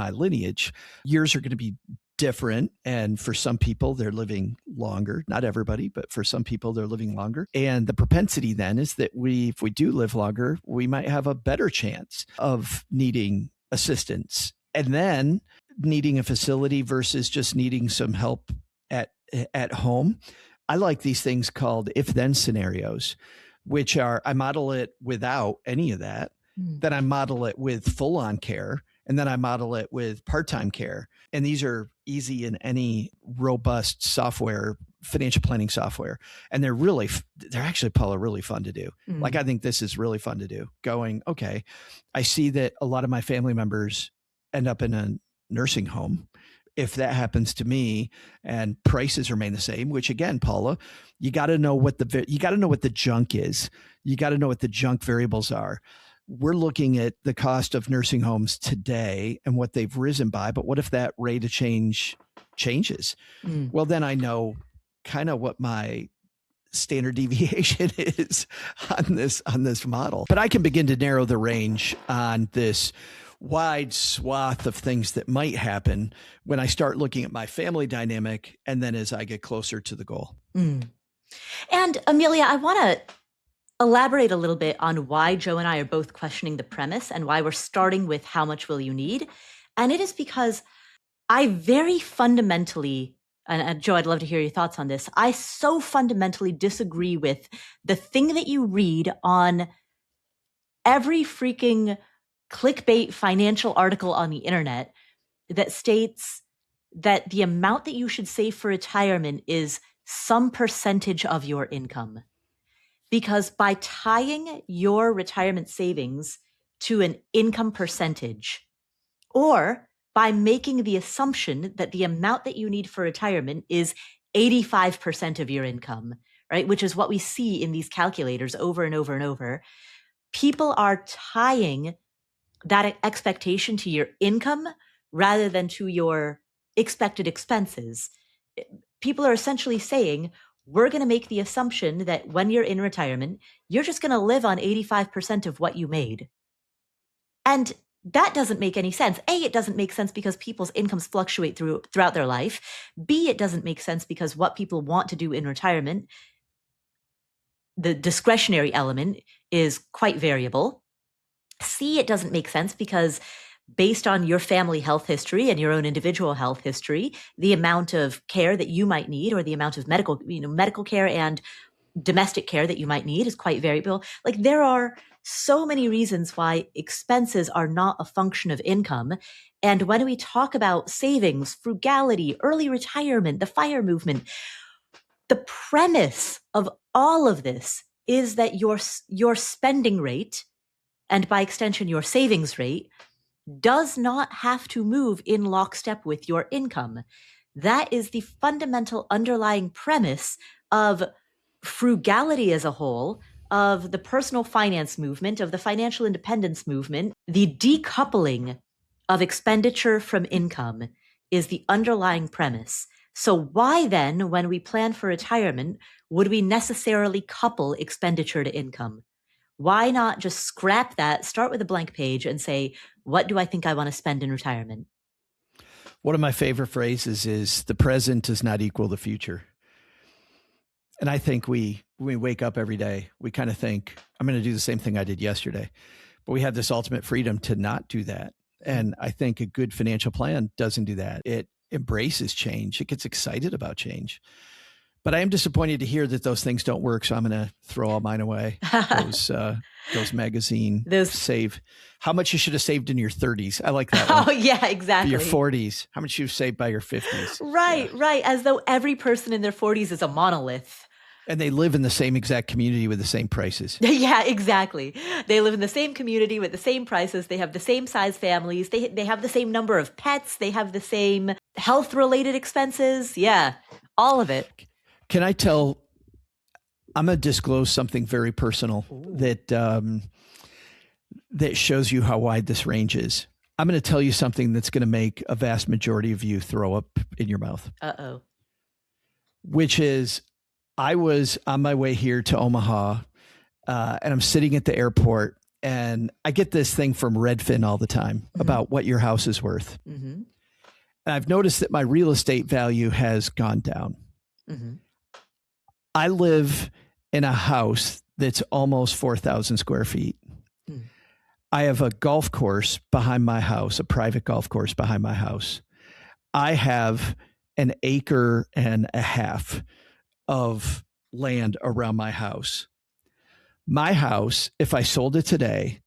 lineage? Years are going to be different. And for some people, they're living longer. Not everybody, but for some people, they're living longer. And the propensity then is that if we do live longer, we might have a better chance of needing assistance. And then needing a facility versus just needing some help at home. I like these things called if-then scenarios, which are, I model it without any of that. Then I model it with full-on care. And then I model it with part-time care. And these are easy in any robust software, financial planning software. And they're actually, Paula, really fun to do. Like, I think this is really fun to do. Going, okay, I see that a lot of my family members end up in a nursing home. If that happens to me and prices remain the same, which again, Paula, you got to know what the junk is. You got to know what the junk variables are. We're looking at the cost of nursing homes today and what they've risen by, but what if that rate of change changes? Well, then I know kind of what my standard deviation is on this model. But I can begin to narrow the range on this wide swath of things that might happen when I start looking at my family dynamic and then as I get closer to the goal. And Amelia, I want to elaborate a little bit on why Joe and I are both questioning the premise and why we're starting with how much will you need. And it is because I very fundamentally and Joe, I'd love to hear your thoughts on this. I so fundamentally disagree with the thing that you read on every freaking clickbait financial article on the internet that states that the amount that you should save for retirement is some percentage of your income. Because by tying your retirement savings to an income percentage, or by making the assumption that the amount that you need for retirement is 85% of your income, right? Which is what we see in these calculators over and over and over. People are tying that expectation to your income rather than to your expected expenses. People are essentially saying, we're going to make the assumption that when you're in retirement, you're just going to live on 85% of what you made. And that doesn't make any sense. A, it doesn't make sense because people's incomes fluctuate throughout their life. B, it doesn't make sense because what people want to do in retirement, the discretionary element, is quite variable. C, it doesn't make sense because based on your family health history and your own individual health history, the amount of care that you might need, or the amount of medical care and domestic care that you might need, is quite variable. Like, there are so many reasons why expenses are not a function of income. And when we talk about savings, frugality, early retirement, the FIRE movement, the premise of all of this is that your spending rate, and by extension your savings rate, does not have to move in lockstep with your income. That is the fundamental underlying premise of frugality as a whole, of the personal finance movement, of the financial independence movement. The decoupling of expenditure from income is the underlying premise. So why then, when we plan for retirement, would we necessarily couple expenditure to income? Why not just scrap that, start with a blank page and say, what do I think I want to spend in retirement? One of my favorite phrases is, the present does not equal the future. And I think when we wake up every day, we kind of think, I'm going to do the same thing I did yesterday. But we have this ultimate freedom to not do that. And I think a good financial plan doesn't do that. It embraces change. It gets excited about change. But I am disappointed to hear that those things don't work. So I'm going to throw all mine away. Those magazine save. How much you should have saved in your 30s. I like that one. Oh, yeah, exactly. Your 40s. How much you've saved by your 50s. Right. As though every person in their 40s is a monolith. And they live in the same exact community with the same prices. Yeah, exactly. They live in the same community with the same prices. They have the same size families. They have the same number of pets. They have the same health-related expenses. Yeah, all of it. Can I tell, I'm going to disclose something very personal that shows you how wide this range is. I'm going to tell you something that's going to make a vast majority of you throw up in your mouth. Uh-oh. Which is, I was on my way here to Omaha, and I'm sitting at the airport, and I get this thing from Redfin all the time about what your house is worth. Mm-hmm. And I've noticed that my real estate value has gone down. Mm-hmm. I live in a house that's almost 4,000 square feet. Mm. I have a golf course behind my house, a private golf course behind my house. I have an acre and a half of land around my house. My house, if I sold it today,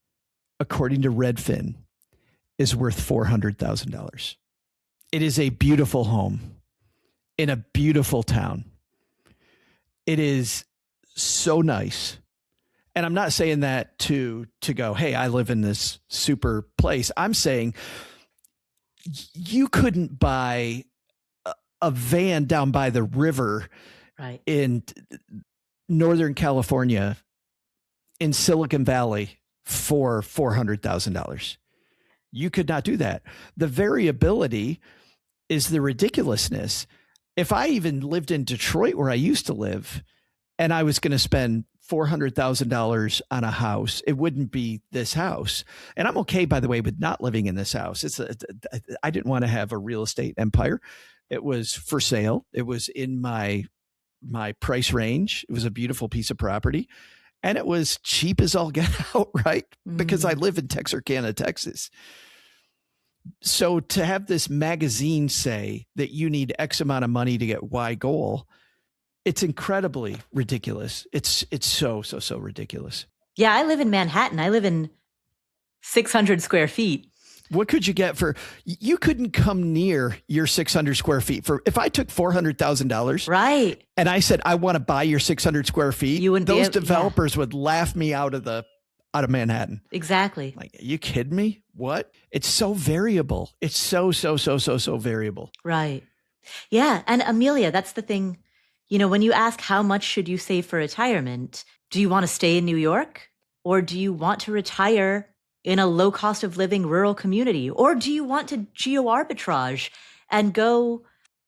according to Redfin, is worth $400,000. It is a beautiful home in a beautiful town. It is so nice. And I'm not saying that to go, hey, I live in this super place. I'm saying you couldn't buy a van down by the river in Northern California, in Silicon Valley, for $400,000. You could not do that. The variability is the ridiculousness. If I even lived in Detroit, where I used to live, and I was going to spend $400,000 on a house, it wouldn't be this house. And I'm okay, by the way, with not living in this house. I didn't want to have a real estate empire. It was for sale. It was in my price range. It was a beautiful piece of property, and it was cheap as all get out, right? Mm-hmm. Because I live in Texarkana, Texas. So to have this magazine say that you need X amount of money to get Y goal, it's incredibly ridiculous. It's so ridiculous. Yeah, I live in Manhattan. I live in 600 square feet. What could you get for, you couldn't come near your 600 square feet for, if I took $400,000 Right. and I said, I want to buy your 600 square feet, You wouldn't those developers would laugh me out of Manhattan. Exactly. Like, are you kidding me? What? It's so variable. It's so variable. Right. Yeah. And Amelia, that's the thing. You know, when you ask how much should you save for retirement, do you want to stay in New York or do you want to retire in a low cost of living rural community? Or do you want to geo arbitrage and go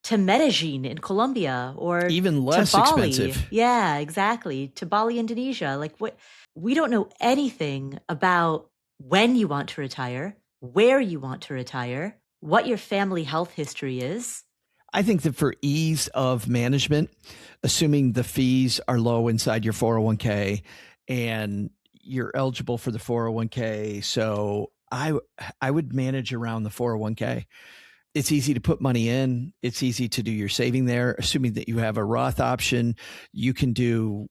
to Medellin in Colombia or even less to Bali? expensive? Yeah, exactly. To Bali, Indonesia. Like, what? We don't know anything about when you want to retire, where you want to retire, what your family health history is. I think that for ease of management, assuming the fees are low inside your 401k and you're eligible for the 401k. So I would manage around the 401k. It's easy to put money in. It's easy to do your saving there. Assuming that you have a Roth option, you can do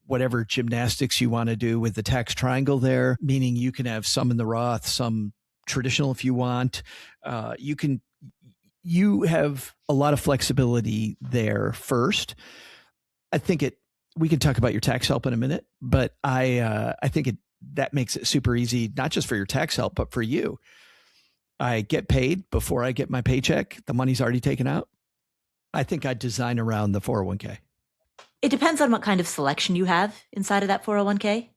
whatever gymnastics you want to do with the tax triangle there, meaning you can have some in the Roth, some traditional if you want. You have a lot of flexibility there first. I think we can talk about your tax help in a minute, but I think that makes it super easy, not just for your tax help, but for you. I get paid before I get my paycheck. The money's already taken out. I think I'd design around the 401k. It depends on what kind of selection you have inside of that 401k.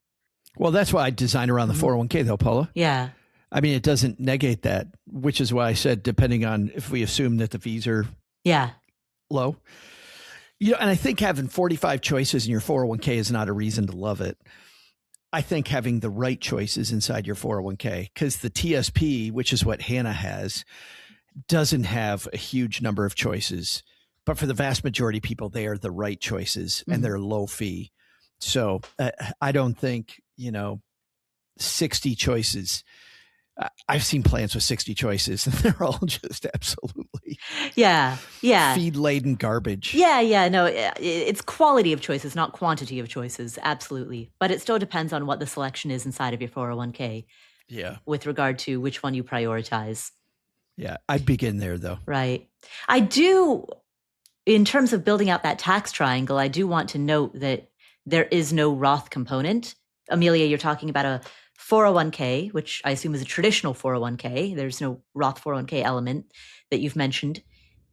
Well, that's why I design around the 401k though, Paula. Yeah. I mean, it doesn't negate that, which is why I said, depending on if we assume that the fees are low. You know, and I think having 45 choices in your 401k is not a reason to love it. I think having the right choices inside your 401k, because the TSP, which is what Hannah has, doesn't have a huge number of choices. But for the vast majority of people, they are the right choices and they're low fee. So I don't think, 60 choices. I've seen plans with 60 choices and they're all just absolutely feed laden garbage. No, it's quality of choices, not quantity of choices. Absolutely. But it still depends on what the selection is inside of your 401k. Yeah. With regard to which one you prioritize. Yeah. I'd begin there though. Right. I do, in terms of building out that tax triangle, I do want to note that there is no Roth component. Amelia, you're talking about a 401k, which I assume is a traditional 401k. There's no Roth 401k element that you've mentioned,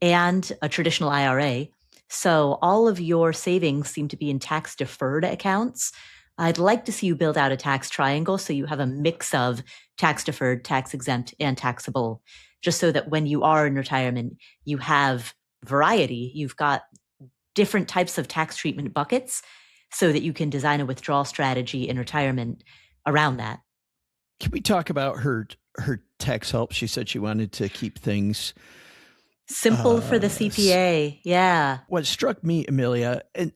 and a traditional IRA. So all of your savings seem to be in tax deferred accounts. I'd like to see you build out a tax triangle so you have a mix of tax deferred, tax exempt, and taxable, just so that when you are in retirement, you have variety. You've got different types of tax treatment buckets so that you can design a withdrawal strategy in retirement around that. Can we talk about her tax help? She said she wanted to keep things simple for the CPA. Yeah. What struck me, Amelia, and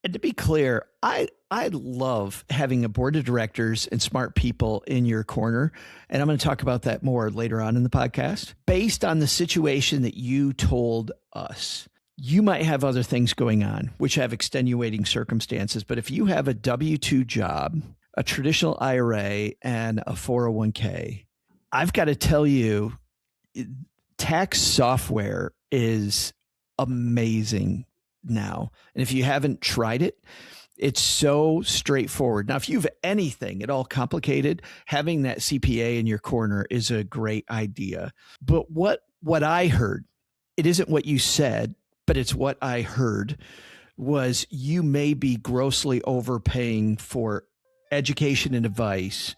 to be clear, I love having a board of directors and smart people in your corner. And I'm going to talk about that more later on in the podcast. Based on the situation that you told us, you might have other things going on, which have extenuating circumstances. But if you have a W-2 job, a traditional IRA, and a 401k, I've got to tell you, tax software is amazing now. And if you haven't tried it, it's so straightforward. Now, if you have anything at all complicated, having that CPA in your corner is a great idea. But what I heard, it isn't what you said, but it's what I heard, was you may be grossly overpaying for education and advice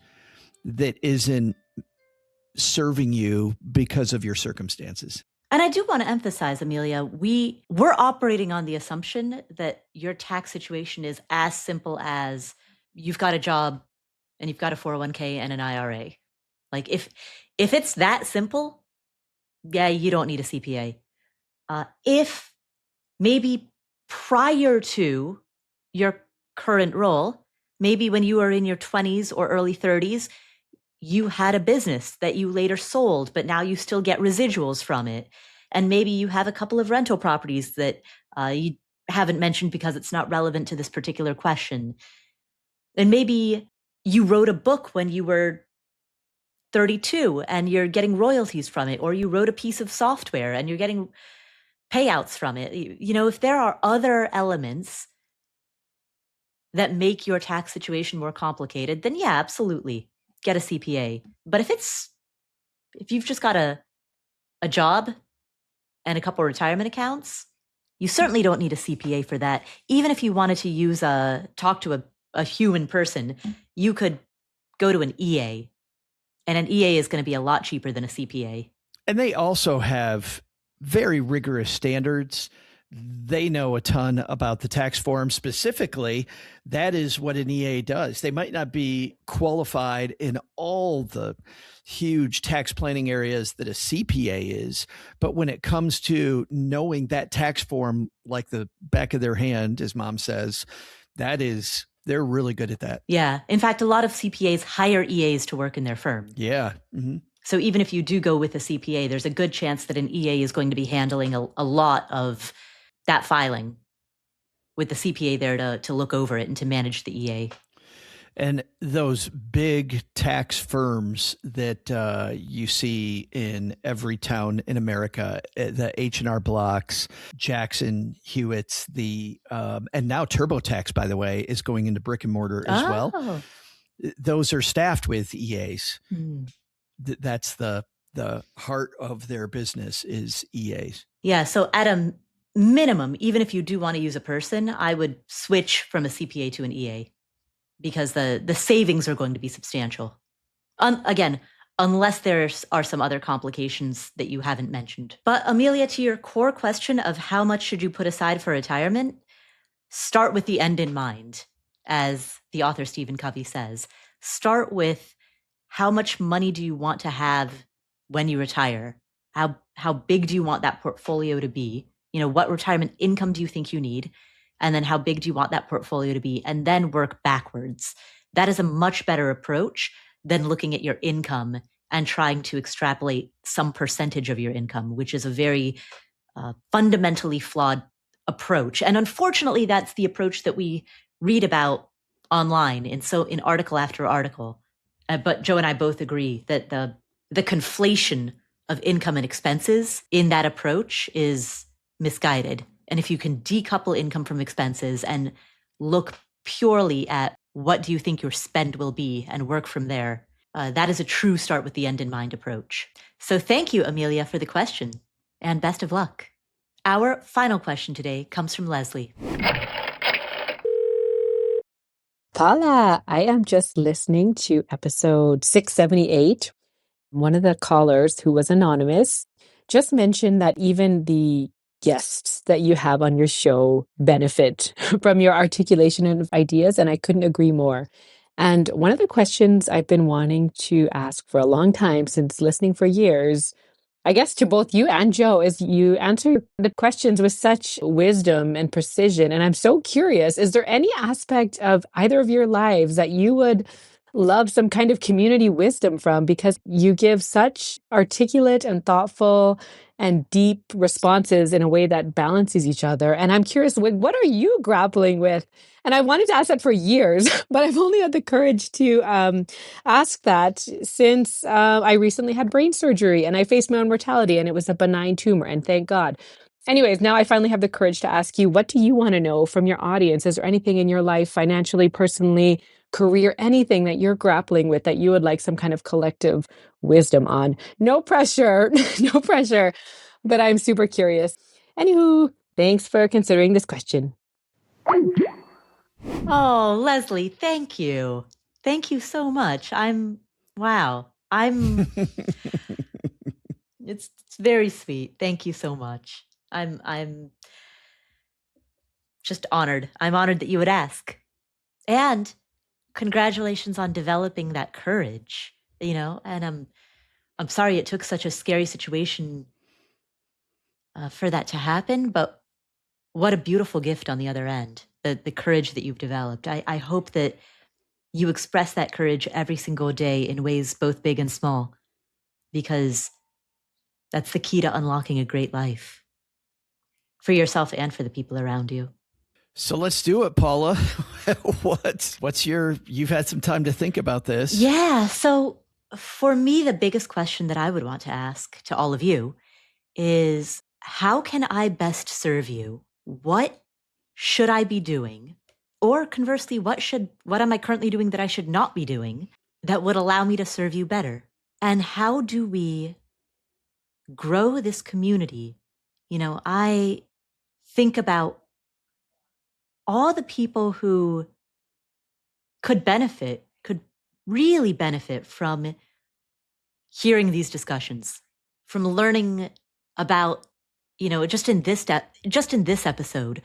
that isn't serving you because of your circumstances. And I do want to emphasize, Amelia, we're operating on the assumption that your tax situation is as simple as you've got a job and you've got a 401k and an IRA. Like if it's that simple, yeah, you don't need a CPA. If maybe prior to your current role, maybe when you were in your 20s or early 30s, you had a business that you later sold, but now you still get residuals from it. And maybe you have a couple of rental properties that you haven't mentioned because it's not relevant to this particular question. And maybe you wrote a book when you were 32 and you're getting royalties from it, or you wrote a piece of software and you're getting payouts from it. If there are other elements that make your tax situation more complicated, then yeah, absolutely get a CPA. But if you've just got a job and a couple of retirement accounts, you certainly don't need a CPA for that. Even if you wanted to talk to a human person, you could go to an EA, and an EA is going to be a lot cheaper than a CPA. And they also have very rigorous standards. They know a ton about the tax form specifically. That is what an EA does. They might not be qualified in all the huge tax planning areas that a CPA is, but when it comes to knowing that tax form like the back of their hand, as Mom says, they're really good at that. Yeah. In fact, a lot of CPAs hire EAs to work in their firm. Yeah. Mm-hmm. So even if you do go with a CPA, there's a good chance that an EA is going to be handling a lot of that filing with the CPA there to look over it and to manage the EA. And those big tax firms that you see in every town in America, the H&R Blocks, Jackson Hewitts, and now TurboTax, by the way, is going into brick and mortar as well. Those are staffed with EAs. That's the heart of their business is EAs. Yeah. So at a minimum, even if you do want to use a person, I would switch from a CPA to an EA because the savings are going to be substantial. Again, unless there are some other complications that you haven't mentioned. But Amelia, to your core question of how much should you put aside for retirement, start with the end in mind. As the author Stephen Covey says, start with how much money do you want to have when you retire? How big do you want that portfolio to be? What retirement income do you think you need? And then how big do you want that portfolio to be? And then work backwards. That is a much better approach than looking at your income and trying to extrapolate some percentage of your income, which is a very fundamentally flawed approach. And unfortunately, that's the approach that we read about online in article after article. But Joe and I both agree that the conflation of income and expenses in that approach is misguided. And if you can decouple income from expenses and look purely at what do you think your spend will be and work from there, that is a true start with the end in mind approach. So thank you, Amelia, for the question, and best of luck. Our final question today comes from Leslie. Paula, I am just listening to episode 678. One of the callers, who was anonymous, just mentioned that even the guests that you have on your show benefit from your articulation of ideas, and I couldn't agree more. And one of the questions I've been wanting to ask for a long time, since listening for years, I guess to both you and Joe, is you answer the questions with such wisdom and precision. And I'm so curious, is there any aspect of either of your lives that you would love some kind of community wisdom from? Because you give such articulate and thoughtful and deep responses in a way that balances each other. And I'm curious, what are you grappling with? And I wanted to ask that for years, but I've only had the courage to ask that since I recently had brain surgery and I faced my own mortality, and it was a benign tumor, and thank God. Anyways, now I finally have the courage to ask you, what do you want to know from your audience? Is there anything in your life, financially, personally, career, anything that you're grappling with that you would like some kind of collective wisdom on? No pressure, no pressure, but I'm super curious. Anywho, thanks for considering this question. Oh, Leslie, thank you. Thank you so much. It's very sweet. Thank you so much. I'm just honored. I'm honored that you would ask. And congratulations on developing that courage, and I'm sorry it took such a scary situation for that to happen, but what a beautiful gift on the other end, the courage that you've developed. I hope that you express that courage every single day in ways both big and small, because that's the key to unlocking a great life for yourself and for the people around you. So let's do it, Paula. You've had some time to think about this. Yeah. So for me, the biggest question that I would want to ask to all of you is, how can I best serve you? What should I be doing? Or conversely, what am I currently doing that I should not be doing that would allow me to serve you better? And how do we grow this community? I think about all the people who could really benefit from hearing these discussions, from learning about, just in this episode,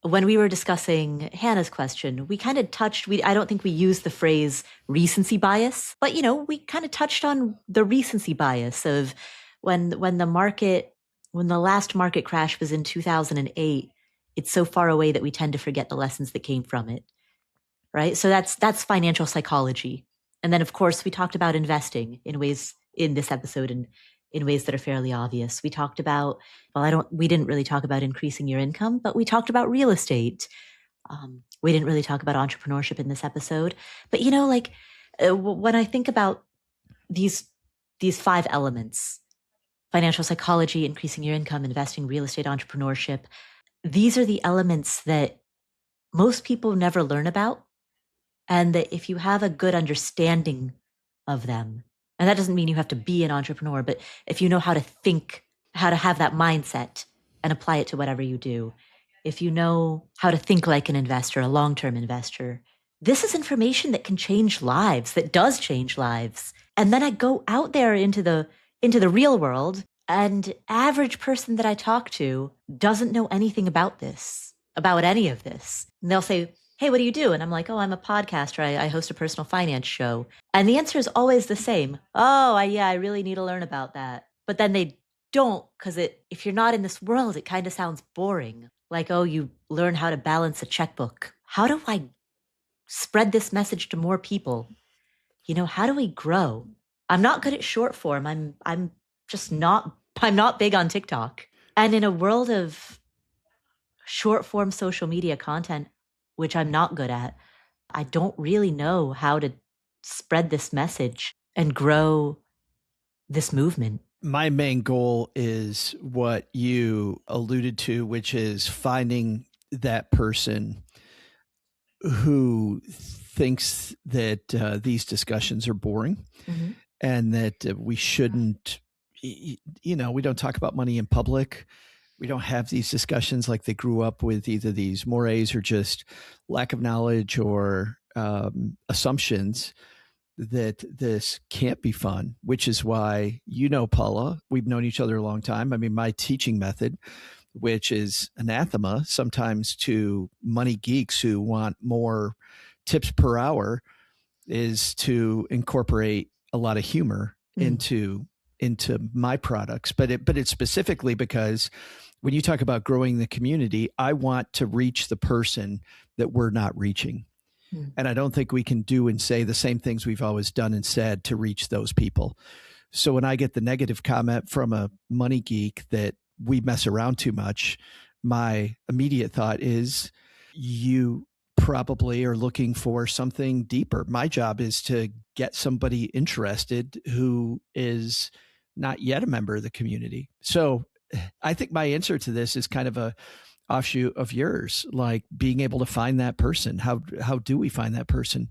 when we were discussing Hannah's question, we kind of I don't think we used the phrase recency bias, but, we kind of touched on the recency bias of when the last market crash was in 2008, it's so far away that we tend to forget the lessons that came from it, right? So that's financial psychology. And then, of course, we talked about investing in ways in this episode and in ways that are fairly obvious. We talked about, we didn't really talk about increasing your income, but we talked about real estate. We didn't really talk about entrepreneurship in this episode. But, when I think about these 5 elements, financial psychology, increasing your income, investing, real estate, entrepreneurship, these are the elements that most people never learn about. And that if you have a good understanding of them, and that doesn't mean you have to be an entrepreneur, but if you know how to think, how to have that mindset and apply it to whatever you do, if you know how to think like an investor, a long-term investor, this is information that can change lives, that does change lives. And then I go out there into the real world, and average person that I talk to doesn't know anything about any of this. And they'll say, hey, what do you do? And I'm like, oh, I'm a podcaster. I host a personal finance show. And the answer is always the same. Oh, I really need to learn about that. But then they don't, because if you're not in this world, it kind of sounds boring. Like, oh, you learn how to balance a checkbook. How do I spread this message to more people? How do we grow? I'm not good at short form. I'm not big on TikTok. And in a world of short form social media content, which I'm not good at, I don't really know how to spread this message and grow this movement. My main goal is what you alluded to, which is finding that person who thinks that these discussions are boring, mm-hmm. and that we shouldn't, we don't talk about money in public. We don't have these discussions like they grew up with either these mores or just lack of knowledge or assumptions that this can't be fun, which is why, Paula, we've known each other a long time. I mean, my teaching method, which is anathema sometimes to money geeks who want more tips per hour, is to incorporate a lot of humor into my products. But it's specifically because when you talk about growing the community, I want to reach the person that we're not reaching. And I don't think we can do and say the same things we've always done and said to reach those people. So when I get the negative comment from a money geek that we mess around too much, my immediate thought is, you probably are looking for something deeper. My job is to get somebody interested who is not yet a member of the community. So I think my answer to this is kind of a offshoot of yours, like being able to find that person. How do we find that person?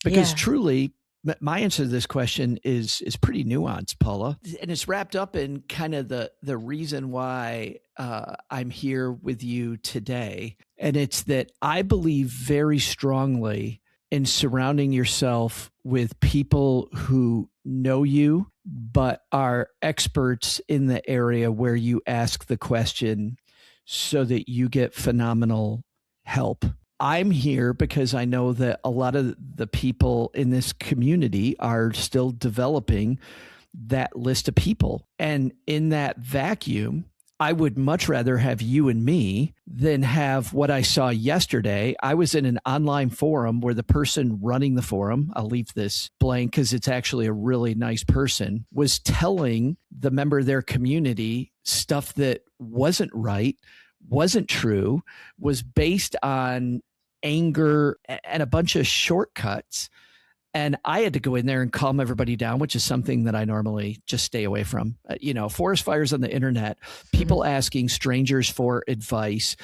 Because truly, my answer to this question is pretty nuanced, Paula. And it's wrapped up in kind of the reason why I'm here with you today. And it's that I believe very strongly in surrounding yourself with people who know you, but are experts in the area where you ask the question, so that you get phenomenal help. I'm here because I know that a lot of the people in this community are still developing that list of people. And in that vacuum, I would much rather have you and me than have what I saw yesterday. I was in an online forum where the person running the forum, I'll leave this blank because it's actually a really nice person, was telling the member of their community stuff that wasn't right, wasn't true, was based on anger and a bunch of shortcuts. And I had to go in there and calm everybody down, which is something that I normally just stay away from. Forest fires on the internet, people asking strangers for advice.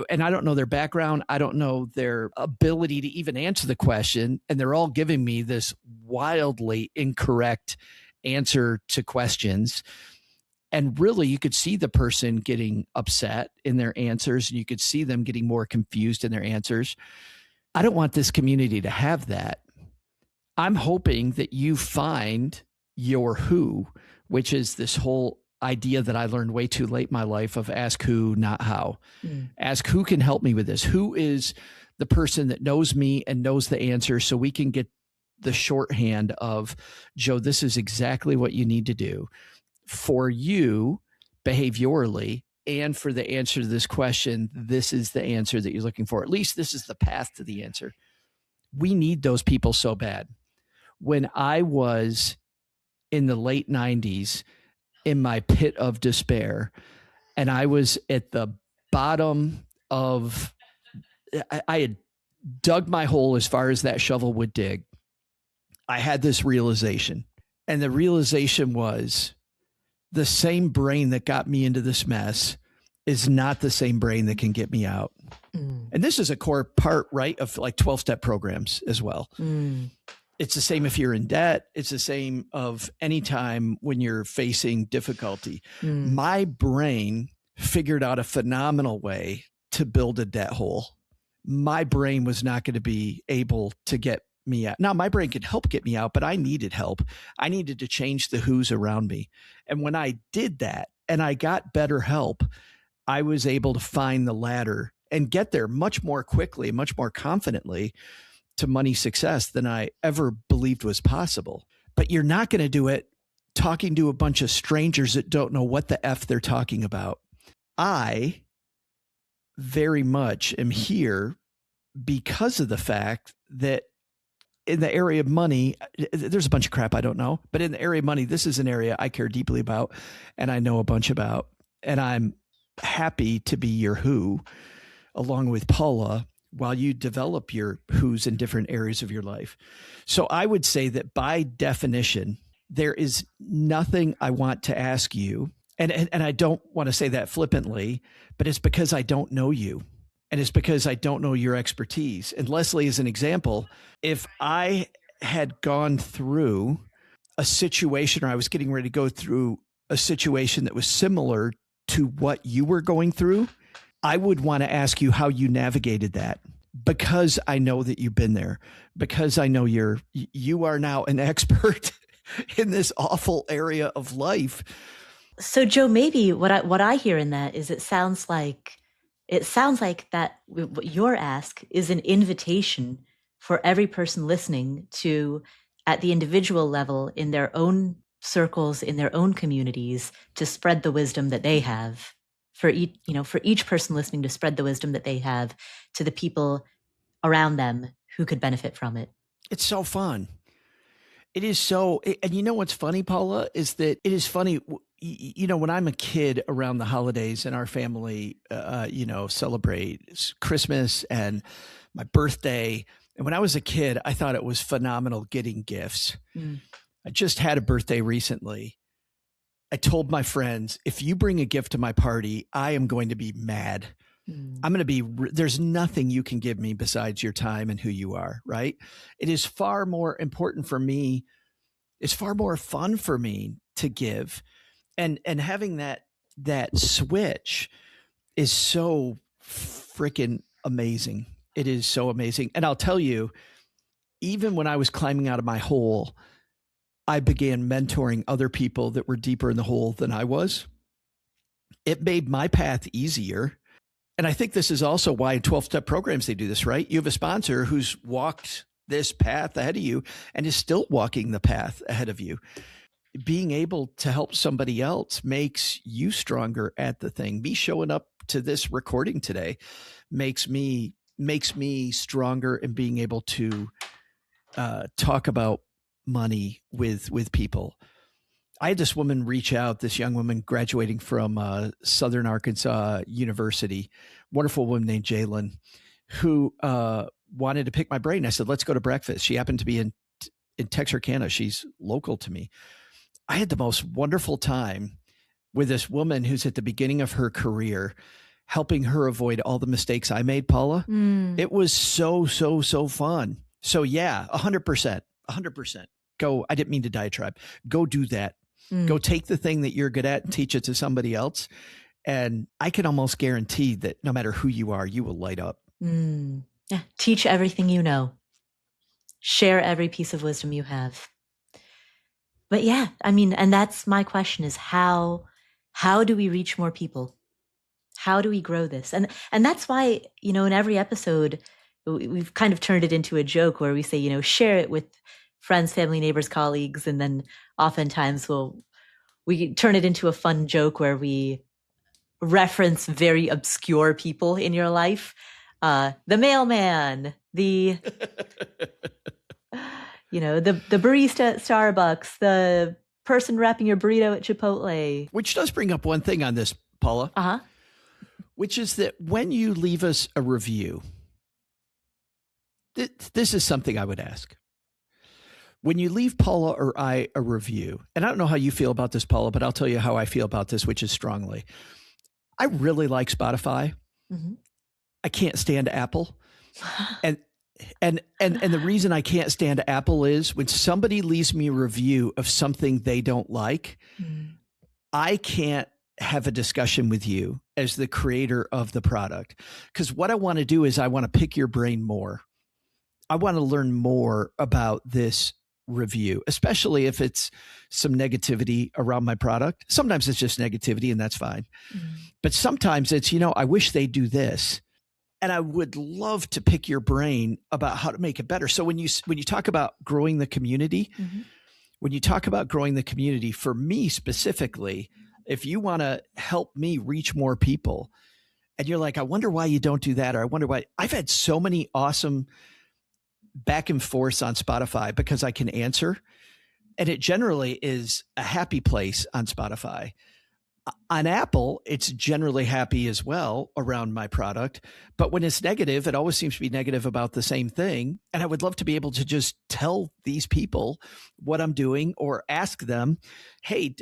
And I don't know their background. I don't know their ability to even answer the question. And they're all giving me this wildly incorrect answer to questions. And really, you could see the person getting upset in their answers, and you could see them getting more confused in their answers. I don't want this community to have that. I'm hoping that you find your who, which is this whole idea that I learned way too late in my life of ask who, not how. Ask who can help me with this. Who is the person that knows me and knows the answer so we can get the shorthand of, Joe, this is exactly what you need to do for you behaviorally. And for the answer to this question, this is the answer that you're looking for. At least this is the path to the answer. We need those people so bad. When I was in the late 90s in my pit of despair, and I was at the bottom of, I had dug my hole as far as that shovel would dig, I had this realization. And the realization was the same brain that got me into this mess is not the same brain that can get me out. And this is a core part, right, of like 12-step programs as well. It's the same if you're in debt. It's the same of any time when you're facing difficulty. My brain figured out a phenomenal way to build a debt hole. My brain was not going to be able to get me out. Now, my brain could help get me out, but I needed help. I needed to change the who's around me. And when I did that and I got better help, I was able to find the ladder and get there much more quickly, much more confidently to money success than I ever believed was possible. But you're not going to do it talking to a bunch of strangers that don't know what the F they're talking about. I very much am here because of the fact that in the area of money, there's a bunch of crap I don't know, but in the area of money, this is an area I care deeply about and I know a bunch about. And I'm happy to be your who, along with Paula, while you develop your who's in different areas of your life. So I would say that by definition, there is nothing I want to ask you. And I don't want to say that flippantly, but it's because I don't know you. And it's because I don't know your expertise. And Leslie, as an example, if I had gone through a situation or I was getting ready to go through a situation that was similar to what you were going through, I would want to ask you how you navigated that, because I know that you've been there, because I know you are now an expert in this awful area of life. So Joe, maybe what I hear in that is it sounds like that what your ask is an invitation for every person listening to, at the individual level, in their own circles, in their own communities, to spread the wisdom that they have. For each person listening, to spread the wisdom that they have to the people around them who could benefit from it. It's so fun. It is so, and you know what's funny, Paula, is that it is funny. When I'm a kid around the holidays and our family, celebrates Christmas and my birthday. And when I was a kid, I thought it was phenomenal getting gifts. I just had a birthday recently. I told my friends, if you bring a gift to my party, I am going to be mad. I'm going to be, there's nothing you can give me besides your time and who you are, right? It is far more important for me. It's far more fun for me to give. And having that switch is so freaking amazing. It is so amazing. And I'll tell you, even when I was climbing out of my hole, I began mentoring other people that were deeper in the hole than I was. It made my path easier. And I think this is also why in 12-step programs they do this, right? You have a sponsor who's walked this path ahead of you and is still walking the path ahead of you. being able to help somebody else makes you stronger at the thing. Me showing up to this recording today makes me stronger in being able to talk about money with people. I had this woman reach out, this young woman graduating from Southern Arkansas University, wonderful woman named Jalen, who wanted to pick my brain. I said, let's go to breakfast. She happened to be in Texarkana. She's local to me. I had the most wonderful time with this woman who's at the beginning of her career, helping her avoid all the mistakes I made, Paula. It was so fun. So yeah, 100%. Go. I didn't mean to diatribe. Go do that. Go take the thing that you're good at and teach it to somebody else. And I can almost guarantee that no matter who you are, you will light up. Yeah. Teach everything you know. Share every piece of wisdom you have. But yeah, I mean, and that's my question is how do we reach more people? How do we grow this? And that's why, in every episode, we've kind of turned it into a joke where we say, share it with friends, family, neighbors, colleagues. And then oftentimes we turn it into a fun joke where we reference very obscure people in your life. The mailman, the barista at Starbucks, the person wrapping your burrito at Chipotle. Which does bring up one thing on this, Paula. Uh-huh. Which is that when you leave us a review, this is something I would ask. When you leave Paula or I a review, and I don't know how you feel about this, Paula, but I'll tell you how I feel about this, which is strongly. I really like Spotify. Mm-hmm. I can't stand Apple. And the reason I can't stand Apple is when somebody leaves me a review of something they don't like, I can't have a discussion with you as the creator of the product. Because what I want to do is I want to pick your brain more. I want to learn more about this review, especially if it's some negativity around my product. Sometimes it's just negativity and that's fine. But sometimes it's, I wish they'd do this. And I would love to pick your brain about how to make it better. So when you talk about growing the community, for me specifically, if you want to help me reach more people and you're like, I wonder why you don't do that. Or I wonder why. I've had so many awesome back and forth on Spotify because I can answer. And it generally is a happy place on Spotify. On Apple, it's generally happy as well around my product. But when it's negative, it always seems to be negative about the same thing. And I would love to be able to just tell these people what I'm doing or ask them, hey,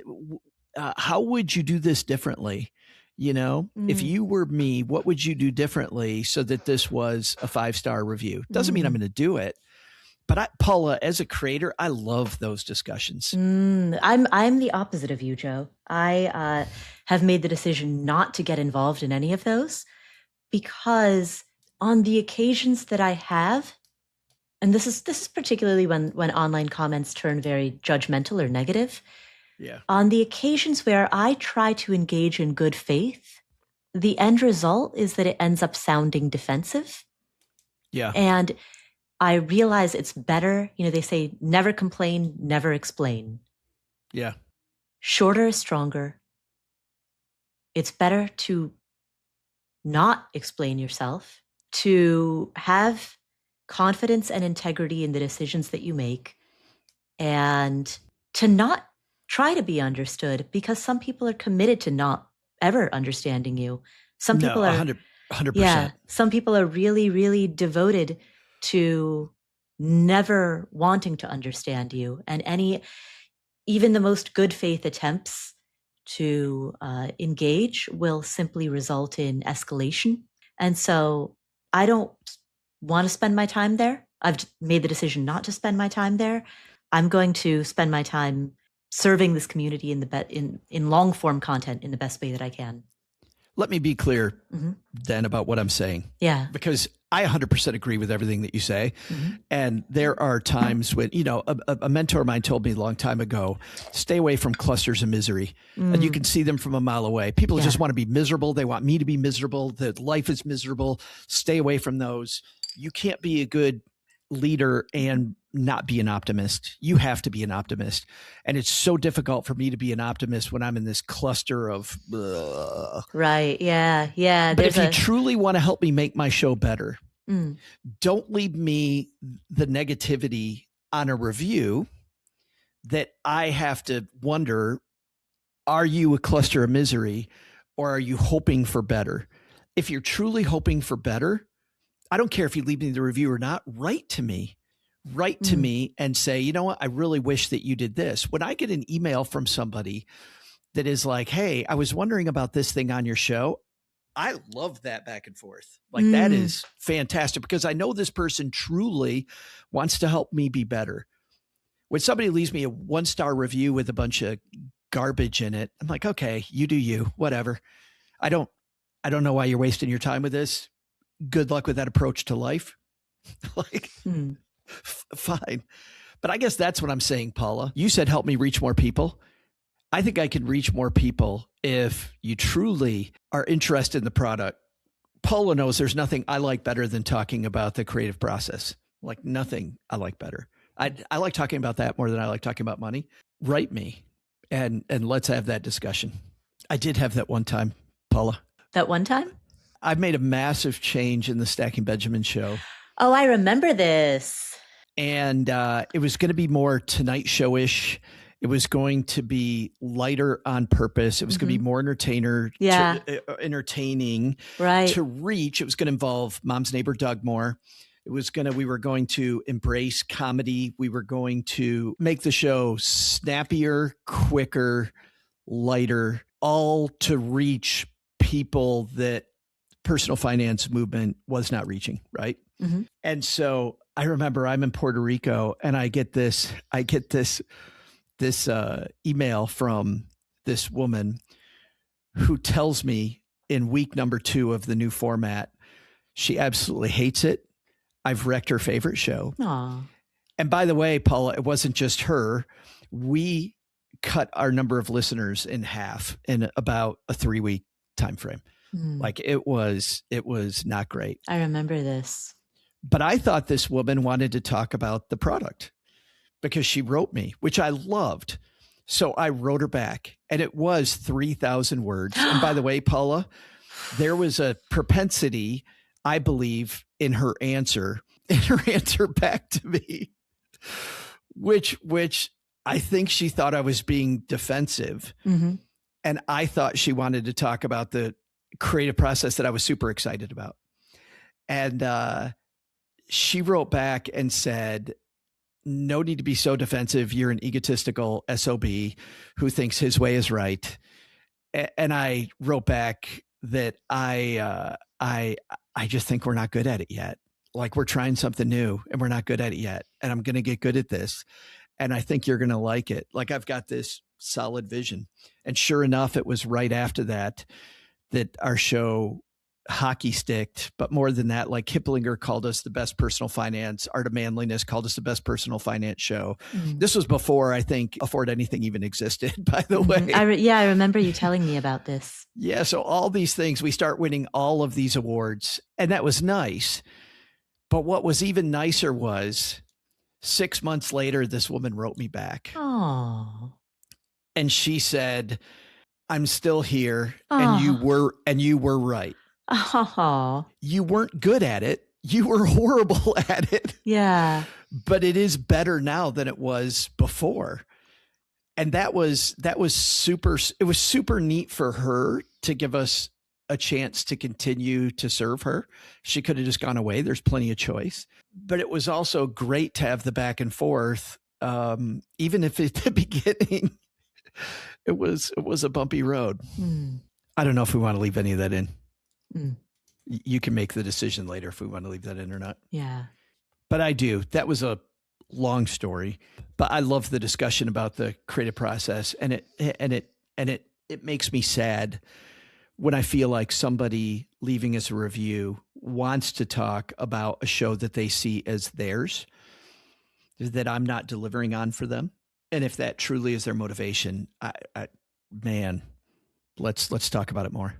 how would you do this differently? If you were me, what would you do differently so that this was a 5-star review? Doesn't mean I'm going to do it. But Paula, as a creator, I love those discussions. I'm the opposite of you, Joe. I have made the decision not to get involved in any of those because on the occasions that I have, and this is particularly when online comments turn very judgmental or negative. Yeah. On the occasions where I try to engage in good faith, the end result is that it ends up sounding defensive. Yeah. And I realize it's better, they say never complain, never explain. Yeah. Shorter is stronger. It's better to not explain yourself, to have confidence and integrity in the decisions that you make, and to not try to be understood because some people are committed to not ever understanding you. Some people are 100%. Yeah, some people are really, really devoted to never wanting to understand you, and even the most good faith attempts to engage will simply result in escalation. And so I don't want to spend my time there. I've made the decision not to spend my time there. I'm going to spend my time serving this community in long form content in the best way that I can. Let me be clear then about what I'm saying. Yeah. Because I 100% agree with everything that you say. And there are times when, a mentor of mine told me a long time ago, stay away from clusters of misery. And you can see them from a mile away. People just want to be miserable. They want me to be miserable. That life is miserable. Stay away from those. You can't be a good leader and not be an optimist. You have to be an optimist. And it's so difficult for me to be an optimist when I'm in this cluster of ugh. Right. Yeah. Yeah. But if you truly want to help me make my show better, don't leave me the negativity on a review that I have to wonder, are you a cluster of misery or are you hoping for better? If you're truly hoping for better, I don't care if you leave me the review or not, write to me and say, you know what? I really wish that you did this. When I get an email from somebody that is like, hey, I was wondering about this thing on your show, I love that back and forth. Like that is fantastic because I know this person truly wants to help me be better. When somebody leaves me a 1-star review with a bunch of garbage in it, I'm like, okay, you do you, whatever. I don't know why you're wasting your time with this. Good luck with that approach to life. Like, fine. But I guess that's what I'm saying, Paula. You said help me reach more people. I think I can reach more people if you truly are interested in the product. Paula knows there's nothing I like better than talking about the creative process. Like nothing I like better. I like talking about that more than I like talking about money. Write me and let's have that discussion. I did have that one time, Paula. That one time? I've made a massive change in the Stacking Benjamin show. Oh, I remember this. And it was going to be more Tonight Show-ish. It was going to be lighter on purpose. It was going to be more entertaining right. to reach. It was going to involve Mom's Neighbor Doug more. We were going to embrace comedy. We were going to make the show snappier, quicker, lighter, all to reach people that personal finance movement was not reaching, right? And so I remember I'm in Puerto Rico and I get this email from this woman who tells me in week number 2 of the new format, she absolutely hates it. I've wrecked her favorite show. Aww. And by the way, Paula, it wasn't just her. We cut our number of listeners in half in about a 3-week time frame. Like it was not great. I remember this. But I thought this woman wanted to talk about the product because she wrote me, which I loved. So I wrote her back and it was 3,000 words. And by the way, Paula, there was a propensity, I believe, in her answer back to me, which I think she thought I was being defensive. And I thought she wanted to talk about the creative process that I was super excited about. And she wrote back and said, no need to be so defensive. You're an egotistical SOB who thinks his way is right. And I wrote back that I just think we're not good at it yet. Like we're trying something new and we're not good at it yet. And I'm going to get good at this. And I think you're going to like it. Like I've got this solid vision. And sure enough, it was right after that our show hockey sticked. But more than that, like Kiplinger called us the best personal finance. Art of Manliness called us the best personal finance show. This was before I think Afford Anything even existed, by the way. I remember you telling me about this. Yeah. So all these things, we start winning all of these awards and that was nice. But what was even nicer was 6 months later, this woman wrote me back. Oh. And she said, I'm still here. And you were right. Oh. You weren't good at it. You were horrible at it. Yeah. But it is better now than it was before. And that was super neat for her to give us a chance to continue to serve her. She could have just gone away. There's plenty of choice. But it was also great to have the back and forth. Even if at the beginning it was a bumpy road. I don't know if we want to leave any of that in. You can make the decision later if we want to leave that in or not. Yeah. But I do. That was a long story, but I love the discussion about the creative process, and it makes me sad when I feel like somebody leaving us a review wants to talk about a show that they see as theirs, that I'm not delivering on for them. And if that truly is their motivation, man, let's talk about it more.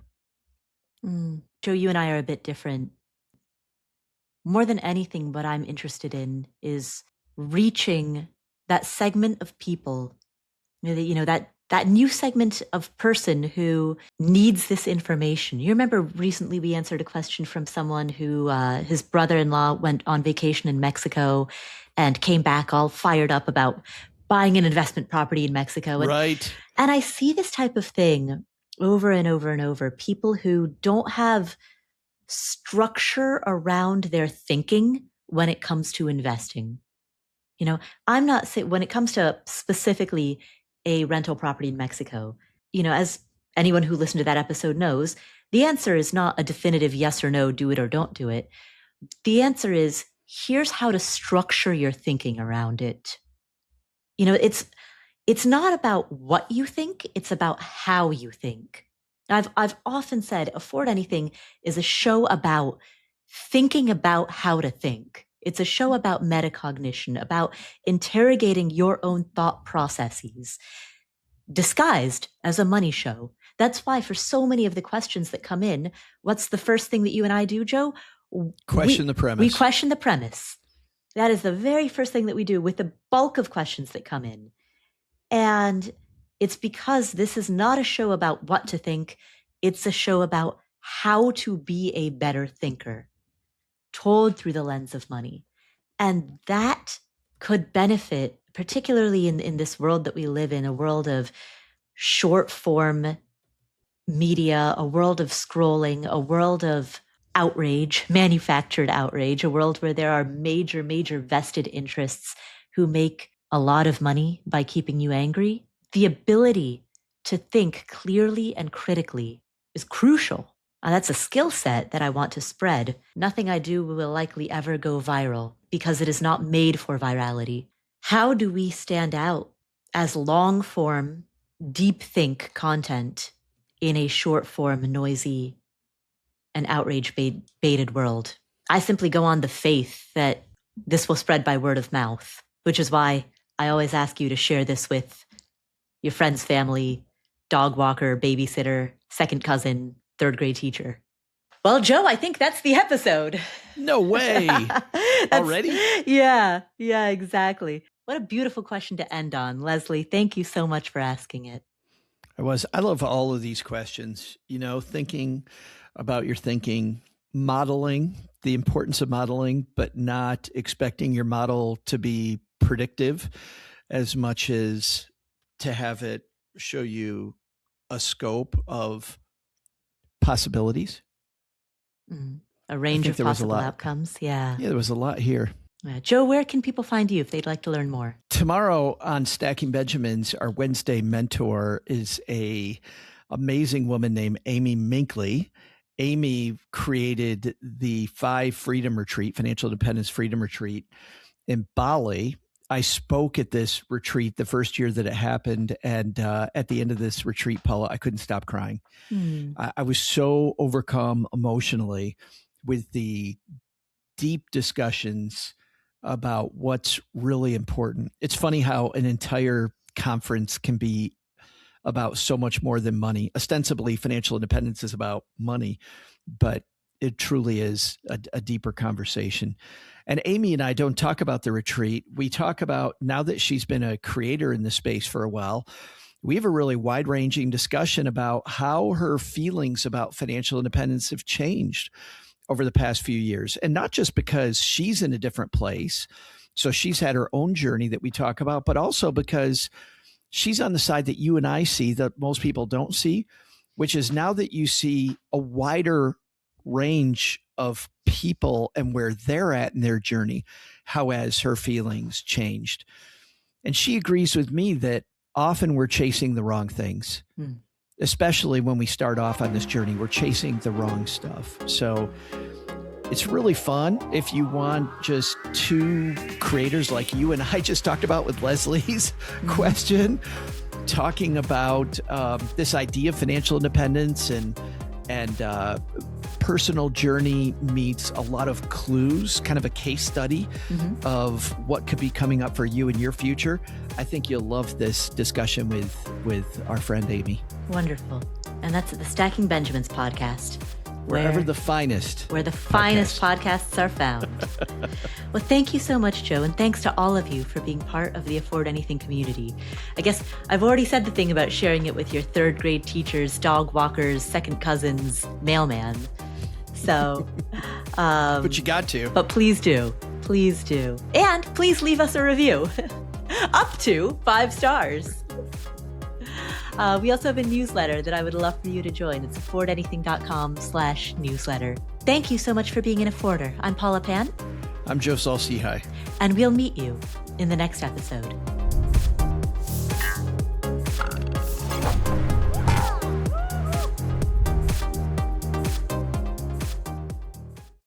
Joe, you and I are a bit different. More than anything, what I'm interested in is reaching that segment of people, that new segment of person who needs this information. You remember recently we answered a question from someone who his brother-in-law went on vacation in Mexico and came back all fired up about buying an investment property in Mexico. Right. And I see this type of thing over and over and over. People who don't have structure around their thinking when it comes to investing. I'm not saying when it comes to specifically a rental property in Mexico, as anyone who listened to that episode knows, the answer is not a definitive yes or no, do it or don't do it. The answer is, here's how to structure your thinking around it. It's not about what you think, it's about how you think. I've often said Afford Anything is a show about thinking about how to think. It's a show about metacognition, about interrogating your own thought processes, disguised as a money show. That's why for so many of the questions that come in, what's the first thing that you and I do, Joe? Question the premise. We question the premise. That is the very first thing that we do with the bulk of questions that come in. And it's because this is not a show about what to think. It's a show about how to be a better thinker, told through the lens of money. And that could benefit, particularly in this world that we live in, a world of short form media, a world of scrolling, a world of outrage, manufactured outrage, a world where there are major, major vested interests who make a lot of money by keeping you angry. The ability to think clearly and critically is crucial. And that's a skill set that I want to spread. Nothing I do will likely ever go viral because it is not made for virality. How do we stand out as long form, deep think content in a short form, noisy, and outrage baited world? I simply go on the faith that this will spread by word of mouth, which is why I always ask you to share this with your friend's family, dog walker, babysitter, second cousin, third grade teacher. Well, Joe, I think that's the episode. No way. Already? Yeah, exactly. What a beautiful question to end on. Leslie, thank you so much for asking it. I love all of these questions, thinking about your thinking, modeling, the importance of modeling, but not expecting your model to be predictive as much as to have it show you a scope of possibilities. A range of possible outcomes. Yeah, there was a lot here. Joe, where can people find you if they'd like to learn more? Tomorrow on Stacking Benjamins, our Wednesday mentor is a amazing woman named Amy Minkley. Amy created the 5 Freedom Retreat, Financial Independence Freedom Retreat in Bali. I spoke at this retreat the first year that it happened. And at the end of this retreat, Paula, I couldn't stop crying. I was so overcome emotionally with the deep discussions about what's really important. It's funny how an entire conference can be about so much more than money. Ostensibly, financial independence is about money, but it truly is a deeper conversation. And Amy and I don't talk about the retreat. We talk about, now that she's been a creator in the space for a while, we have a really wide-ranging discussion about how her feelings about financial independence have changed over the past few years. And not just because she's in a different place, so she's had her own journey that we talk about, but also because she's on the side that you and I see that most people don't see, which is now that you see a wider range of people and where they're at in their journey, how has her feelings changed? And she agrees with me that often we're chasing the wrong things, especially when we start off on this journey, we're chasing the wrong stuff. So it's really fun if you want just 2 creators like you and I just talked about with Leslie's question, talking about this idea of financial independence and personal journey meets a lot of clues, kind of a case study of what could be coming up for you in your future. I think you'll love this discussion with our friend Amy. Wonderful. And that's at the Stacking Benjamins podcast. Wherever the finest podcasts are found. Well, thank you so much, Joe, and thanks to all of you for being part of the Afford Anything community. I guess I've already said the thing about sharing it with your third grade teachers, dog walkers, second cousins, mailman. So, but you got to. But please do. Please do. And please leave us a review. Up to 5 stars. We also have a newsletter that I would love for you to join. It's affordanything.com/newsletter. Thank you so much for being an afforder. I'm Paula Pan. I'm Joe Saul-Sehy. And we'll meet you in the next episode.